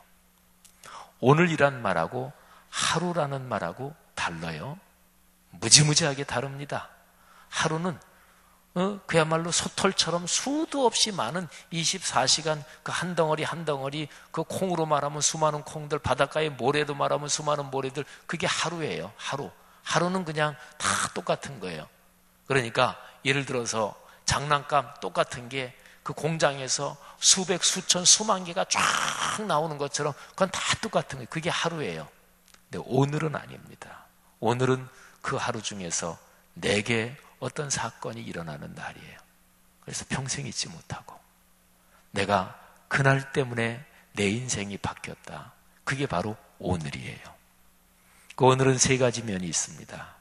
오늘이란 말하고 하루라는 말하고 달라요. 무지무지하게 다릅니다. 하루는 그야말로 소털처럼 수도 없이 많은 24시간 그 한 덩어리 한 덩어리 그 콩으로 말하면 수많은 콩들, 바닷가의 모래도 말하면 수많은 모래들, 그게 하루예요. 하루는 그냥 다 똑같은 거예요. 그러니까 예를 들어서 장난감 똑같은 게 그 공장에서 수백, 수천, 수만 개가 쫙 나오는 것처럼 그건 다 똑같은 거예요. 그게 하루예요. 근데 오늘은 아닙니다. 오늘은 그 하루 중에서 내게 어떤 사건이 일어나는 날이에요. 그래서 평생 잊지 못하고 내가 그날 때문에 내 인생이 바뀌었다. 그게 바로 오늘이에요. 그 오늘은 세 가지 면이 있습니다.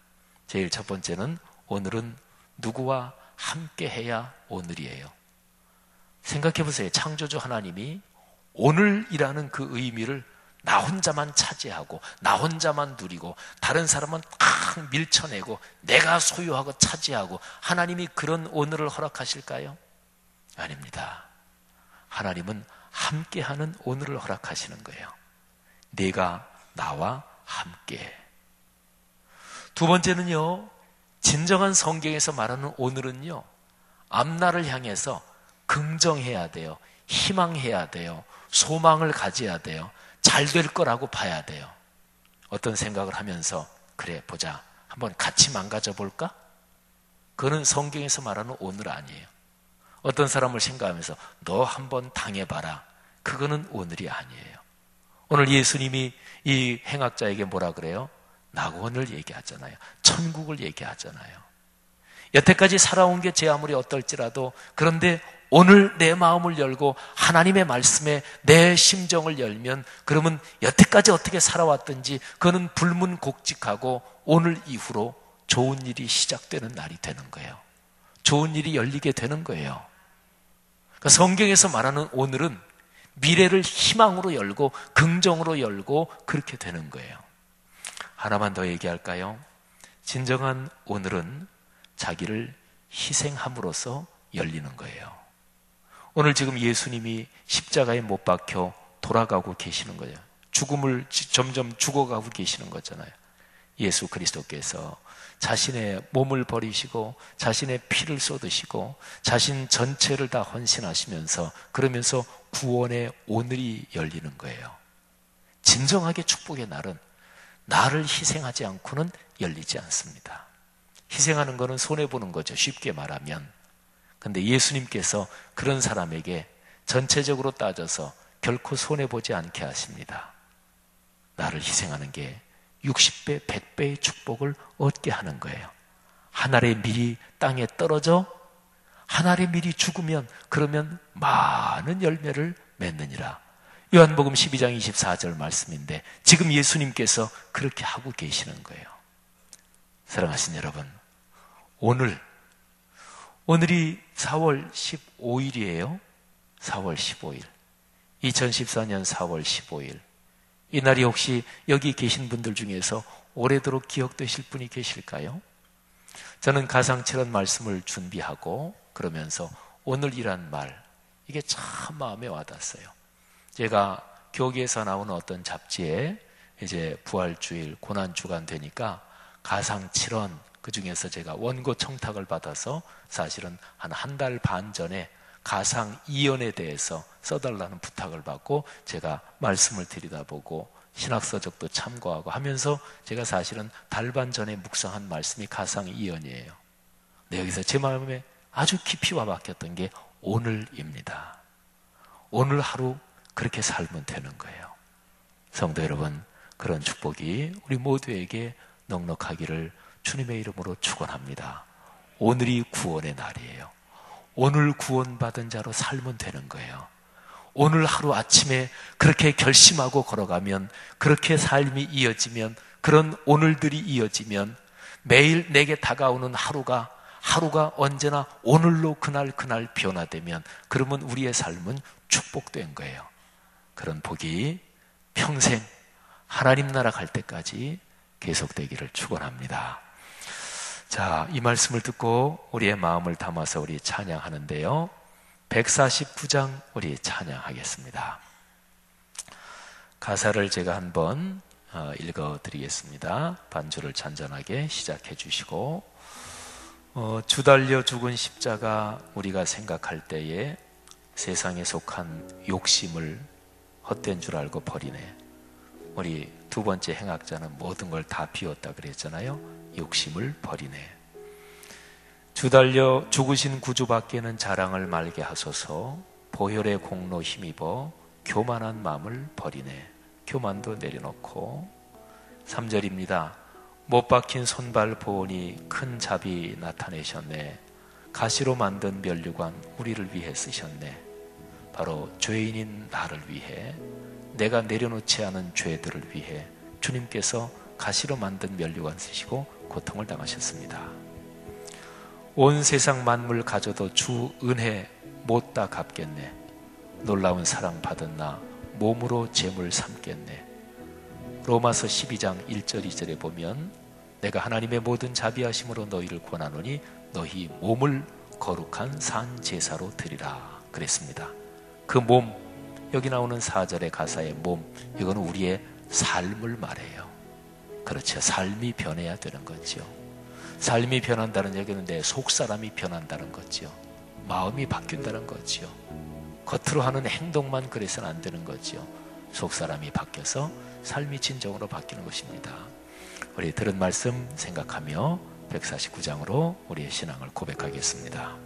제일 첫 번째는 오늘은 누구와 함께 해야 오늘이에요. 생각해 보세요. 창조주 하나님이 오늘이라는 그 의미를 나 혼자만 차지하고 나 혼자만 누리고 다른 사람은 딱 밀쳐내고 내가 소유하고 차지하고 하나님이 그런 오늘을 허락하실까요? 아닙니다. 하나님은 함께하는 오늘을 허락하시는 거예요. 네가 나와 함께. 두 번째는요, 진정한 성경에서 말하는 오늘은요, 앞날을 향해서 긍정해야 돼요. 희망해야 돼요. 소망을 가져야 돼요. 잘 될 거라고 봐야 돼요. 어떤 생각을 하면서 그래 보자, 한번 같이 망가져 볼까? 그거는 성경에서 말하는 오늘 아니에요. 어떤 사람을 생각하면서 너 한번 당해봐라, 그거는 오늘이 아니에요. 오늘 예수님이 이 행악자에게 뭐라 그래요? 낙원을 얘기하잖아요. 천국을 얘기하잖아요. 여태까지 살아온 게 제 아무리 어떨지라도, 그런데 오늘 내 마음을 열고 하나님의 말씀에 내 심정을 열면, 그러면 여태까지 어떻게 살아왔든지 그거는 불문곡직하고 오늘 이후로 좋은 일이 시작되는 날이 되는 거예요. 좋은 일이 열리게 되는 거예요. 그러니까 성경에서 말하는 오늘은 미래를 희망으로 열고 긍정으로 열고 그렇게 되는 거예요. 하나만 더 얘기할까요? 진정한 오늘은 자기를 희생함으로써 열리는 거예요. 오늘 지금 예수님이 십자가에 못 박혀 돌아가고 계시는 거예요. 죽음을 점점 죽어가고 계시는 거잖아요. 예수 그리스도께서 자신의 몸을 버리시고 자신의 피를 쏟으시고 자신 전체를 다 헌신하시면서, 그러면서 구원의 오늘이 열리는 거예요. 진정하게 축복의 날은 나를 희생하지 않고는 열리지 않습니다. 희생하는 거는 손해보는 거죠, 쉽게 말하면. 근데 예수님께서 그런 사람에게 전체적으로 따져서 결코 손해보지 않게 하십니다. 나를 희생하는 게 60배, 100배의 축복을 얻게 하는 거예요. 한 알의 밀이 땅에 떨어져 한 알의 밀이 죽으면 그러면 많은 열매를 맺느니라. 요한복음 12장 24절 말씀인데 지금 예수님께서 그렇게 하고 계시는 거예요. 사랑하신 여러분, 오늘이 4월 15일이에요. 4월 15일. 2014년 4월 15일. 이날이 혹시 여기 계신 분들 중에서 오래도록 기억되실 분이 계실까요? 저는 가상칠언 말씀을 준비하고 그러면서 오늘이란 말, 이게 참 마음에 와닿았어요. 제가 교계에서 나오는 어떤 잡지에 이제 부활주일 고난주간 되니까 가상칠언, 그 중에서 제가 원고 청탁을 받아서 사실은 한 달 반 전에 가상이언에 대해서 써달라는 부탁을 받고 제가 말씀을 들여다보고 신학서적도 참고하고 하면서 제가 사실은 달 반 전에 묵상한 말씀이 가상이언이에요. 근데 여기서 제 마음에 아주 깊이 와박혔던 게 오늘입니다. 오늘 하루 그렇게 살면 되는 거예요. 성도 여러분, 그런 축복이 우리 모두에게 넉넉하기를 주님의 이름으로 축원합니다. 오늘이 구원의 날이에요. 오늘 구원받은 자로 살면 되는 거예요. 오늘 하루 아침에 그렇게 결심하고 걸어가면, 그렇게 삶이 이어지면, 그런 오늘들이 이어지면 매일 내게 다가오는 하루가 언제나 오늘로 그날 변화되면, 그러면 우리의 삶은 축복된 거예요. 그런 복이 평생 하나님 나라 갈 때까지 계속되기를 축원합니다. 자, 이 말씀을 듣고 우리의 마음을 담아서 우리 찬양하는데요, 149장 우리 찬양하겠습니다. 가사를 제가 한번 읽어드리겠습니다. 반주를 잔잔하게 시작해 주시고, 주 달려 죽은 십자가 우리가 생각할 때에 세상에 속한 욕심을 헛된 줄 알고 버리네. 우리 두 번째 행악자는 모든 걸 다 비웠다 그랬잖아요. 욕심을 버리네. 주 달려 죽으신 구주밖에는 자랑을 말게 하소서. 보혈의 공로 힘입어 교만한 마음을 버리네. 교만도 내려놓고. 3절입니다. 못 박힌 손발 보니 큰 자비 나타내셨네. 가시로 만든 면류관 우리를 위해 쓰셨네. 바로 죄인인 나를 위해, 내가 내려놓지 않은 죄들을 위해 주님께서 가시로 만든 면류관 쓰시고 고통을 당하셨습니다. 온 세상 만물 가져도 주 은혜 못 다 갚겠네. 놀라운 사랑 받은 나 몸으로 재물 삼겠네. 로마서 12장 1절 2절에 보면 내가 하나님의 모든 자비하심으로 너희를 권하노니 너희 몸을 거룩한 산 제사로 드리라 그랬습니다. 그 몸, 여기 나오는 4절의 가사의 몸, 이거는 우리의 삶을 말해요. 그렇죠. 삶이 변해야 되는 거죠. 삶이 변한다는 얘기는 내 속사람이 변한다는 거죠. 마음이 바뀐다는 거죠. 겉으로 하는 행동만 그래서는 안 되는 거죠. 속사람이 바뀌어서 삶이 진정으로 바뀌는 것입니다. 우리 들은 말씀 생각하며 149장으로 우리의 신앙을 고백하겠습니다.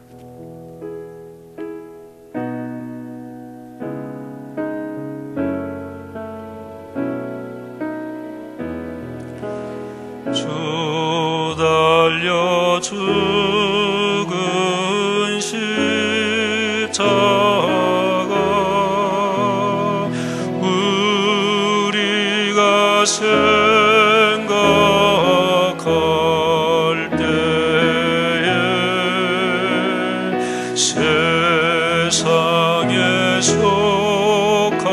주 달려 죽은 십자가 우리가 생각할 때에 세상에 속한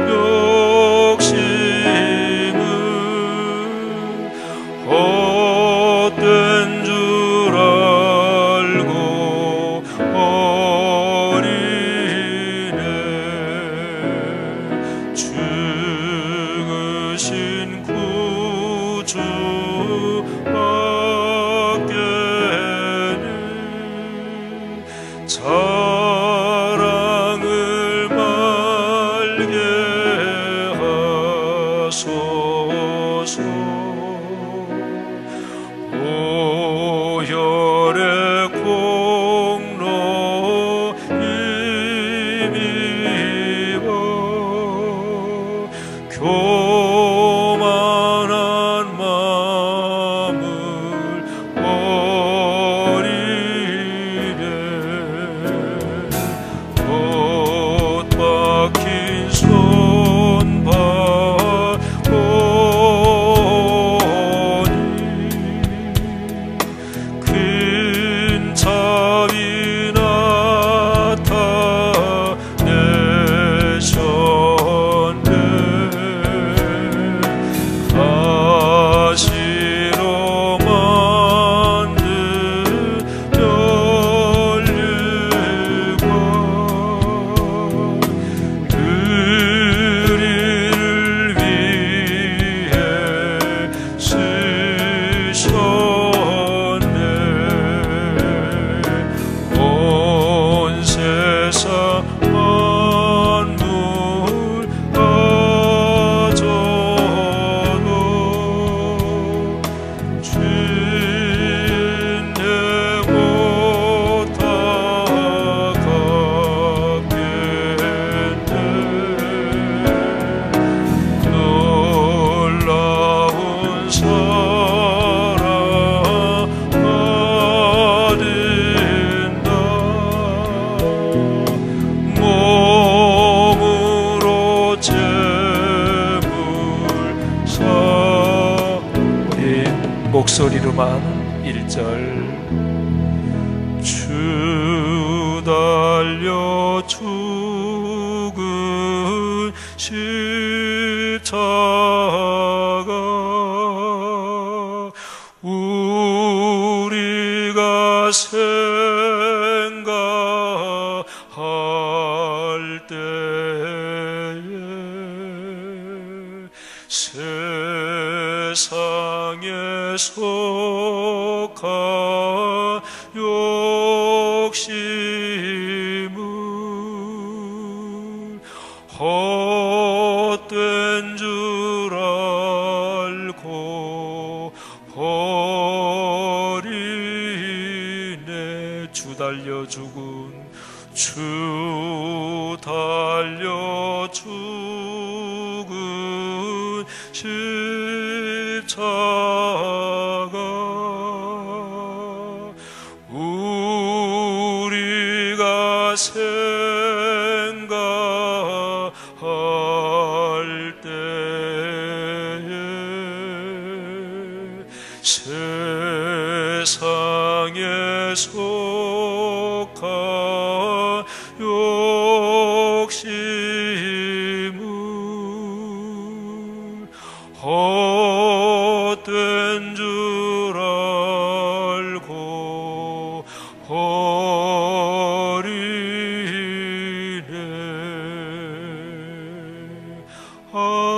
욕심은 헛된 줄 알고 버리네. 죽으신 구주 밖에는 자랑을 말게 하소서. 보혈의 공로 힘입어 교만한 마음을 버리네. 못 박힌 손발 큰 자비 나타내셨네. 목소리로만 1절 주 달려 죽은 십자가 우리가 생각할 때에 세상에 속한 욕심을 헛된 줄 알고 버리네. 주 달려 죽은 주 달려 죽은 십자가 우리가 생각할 때에 세상에 속한 욕심을 헛된 줄 알고 버리네. 아멘.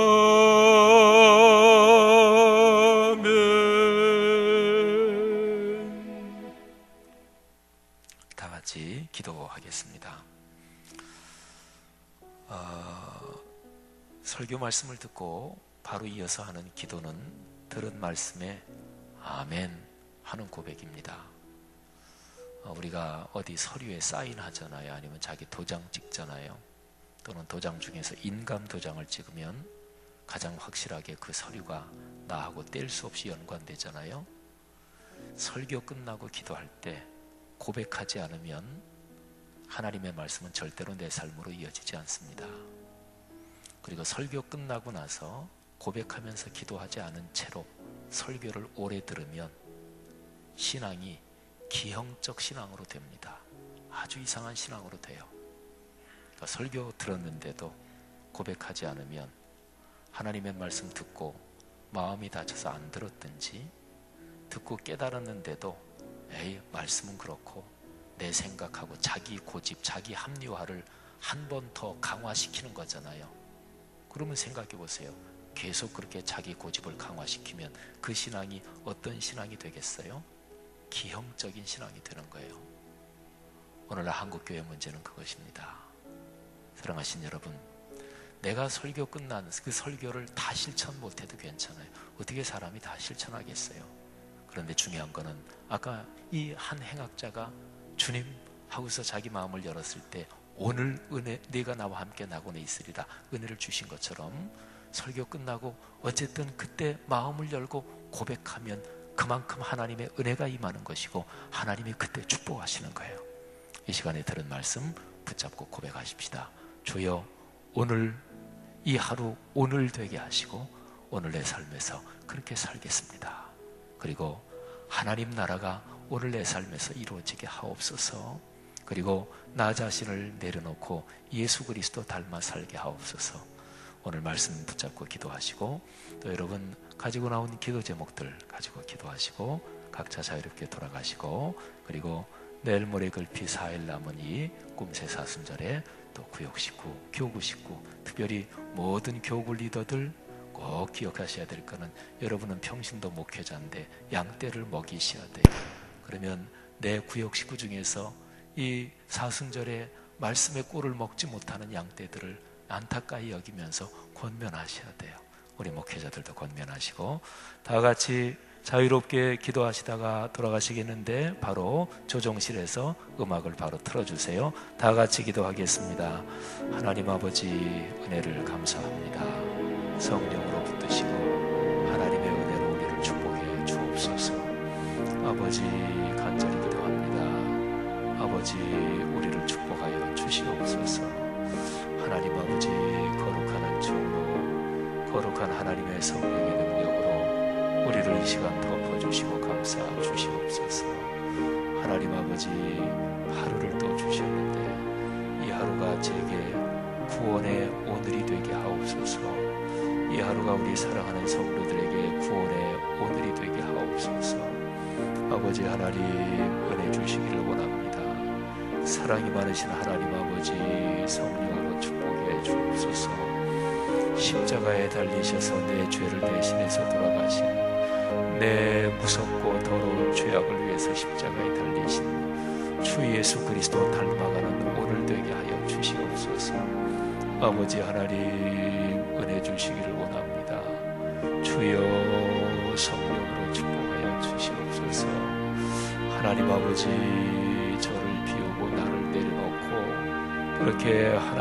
다 같이 기도하겠습니다. 설교 말씀을 듣고 바로 이어서 하는 기도는 들은 말씀에 아멘 하는 고백입니다. 우리가 어디 서류에 사인하잖아요. 아니면 자기 도장 찍잖아요. 또는 도장 중에서 인감 도장을 찍으면 가장 확실하게 그 서류가 나하고 뗄 수 없이 연관되잖아요. 설교 끝나고 기도할 때 고백하지 않으면 하나님의 말씀은 절대로 내 삶으로 이어지지 않습니다. 그리고 설교 끝나고 나서 고백하면서 기도하지 않은 채로 설교를 오래 들으면 신앙이 기형적 신앙으로 됩니다. 아주 이상한 신앙으로 돼요. 그러니까 설교 들었는데도 고백하지 않으면 하나님의 말씀 듣고 마음이 다쳐서 안 들었든지, 듣고 깨달았는데도 에이 말씀은 그렇고 내 생각하고 자기 고집, 자기 합리화를 한 번 더 강화시키는 거잖아요. 그러면 생각해 보세요. 계속 그렇게 자기 고집을 강화시키면 그 신앙이 어떤 신앙이 되겠어요? 기형적인 신앙이 되는 거예요. 오늘날 한국교회 문제는 그것입니다. 사랑하신 여러분, 내가 설교 끝난 그 설교를 다 실천 못해도 괜찮아요. 어떻게 사람이 다 실천하겠어요? 그런데 중요한 거는 아까 이 한 행악자가 주님 하고서 자기 마음을 열었을 때 오늘 은혜 네가 나와 함께 나고네 있으리라 은혜를 주신 것처럼 설교 끝나고 어쨌든 그때 마음을 열고 고백하면 그만큼 하나님의 은혜가 임하는 것이고 하나님이 그때 축복하시는 거예요. 이 시간에 들은 말씀 붙잡고 고백하십시다. 주여, 오늘 이 하루 오늘 되게 하시고 오늘 내 삶에서 그렇게 살겠습니다. 그리고 하나님 나라가 오늘 내 삶에서 이루어지게 하옵소서. 그리고 나 자신을 내려놓고 예수 그리스도 닮아 살게 하옵소서. 오늘 말씀 붙잡고 기도하시고, 또 여러분 가지고 나온 기도 제목들 가지고 기도하시고 각자 자유롭게 돌아가시고, 그리고 내일 모레 글피 4일 남은 이 꿈새 사순절에 또 구역 식구, 교구 식구, 특별히 모든 교구 리더들 꼭 기억하셔야 될 거는 여러분은 평신도 목회자인데 양떼를 먹이셔야 돼요. 그러면 내 구역 식구 중에서 이 사순절에 말씀의 꿀을 먹지 못하는 양떼들을 안타까이 여기면서 권면하셔야 돼요. 우리 목회자들도 권면하시고, 다 같이 자유롭게 기도하시다가 돌아가시겠는데 바로 조정실에서 음악을 바로 틀어주세요. 다 같이 기도하겠습니다. 하나님 아버지, 은혜를 감사합니다. 성령으로 붙드시고 하나님의 은혜로 우리를 축복해 주옵소서. 아버지, 간절히 기도합니다. 아버지, 우리를 축복하여 주시옵소서. 하나님 아버지, 거룩한 은총으로, 거룩한 하나님의 성령의 능력으로 우리를 이 시간 덮어주시고 감싸 주시옵소서. 하나님 아버지, 하루를 또 주셨는데 이 하루가 제게 구원의 오늘이 되게 하옵소서. 이 하루가 우리 사랑하는 성도들에게 구원의 오늘이 되게 하옵소서. 아버지 하나님, 은혜 주시기를 원합니다. 사랑이 많으신 하나님 아버지, 성령으로 축복해 주옵소서. 십자가에 달리셔서 내 죄를 대신해서 돌아가신, 내 무섭고 더러운 죄악을 위해서 십자가에 달리신 주 예수 그리스도 닮아가는 오늘 되게 하여 주시옵소서. 아버지 하나님, 은혜 주시기를 원합니다. 주여, 성령으로 축복하여 주시옵소서. 하나님 아버지, 저를 비우고 나를 내려놓고 그렇게 하나님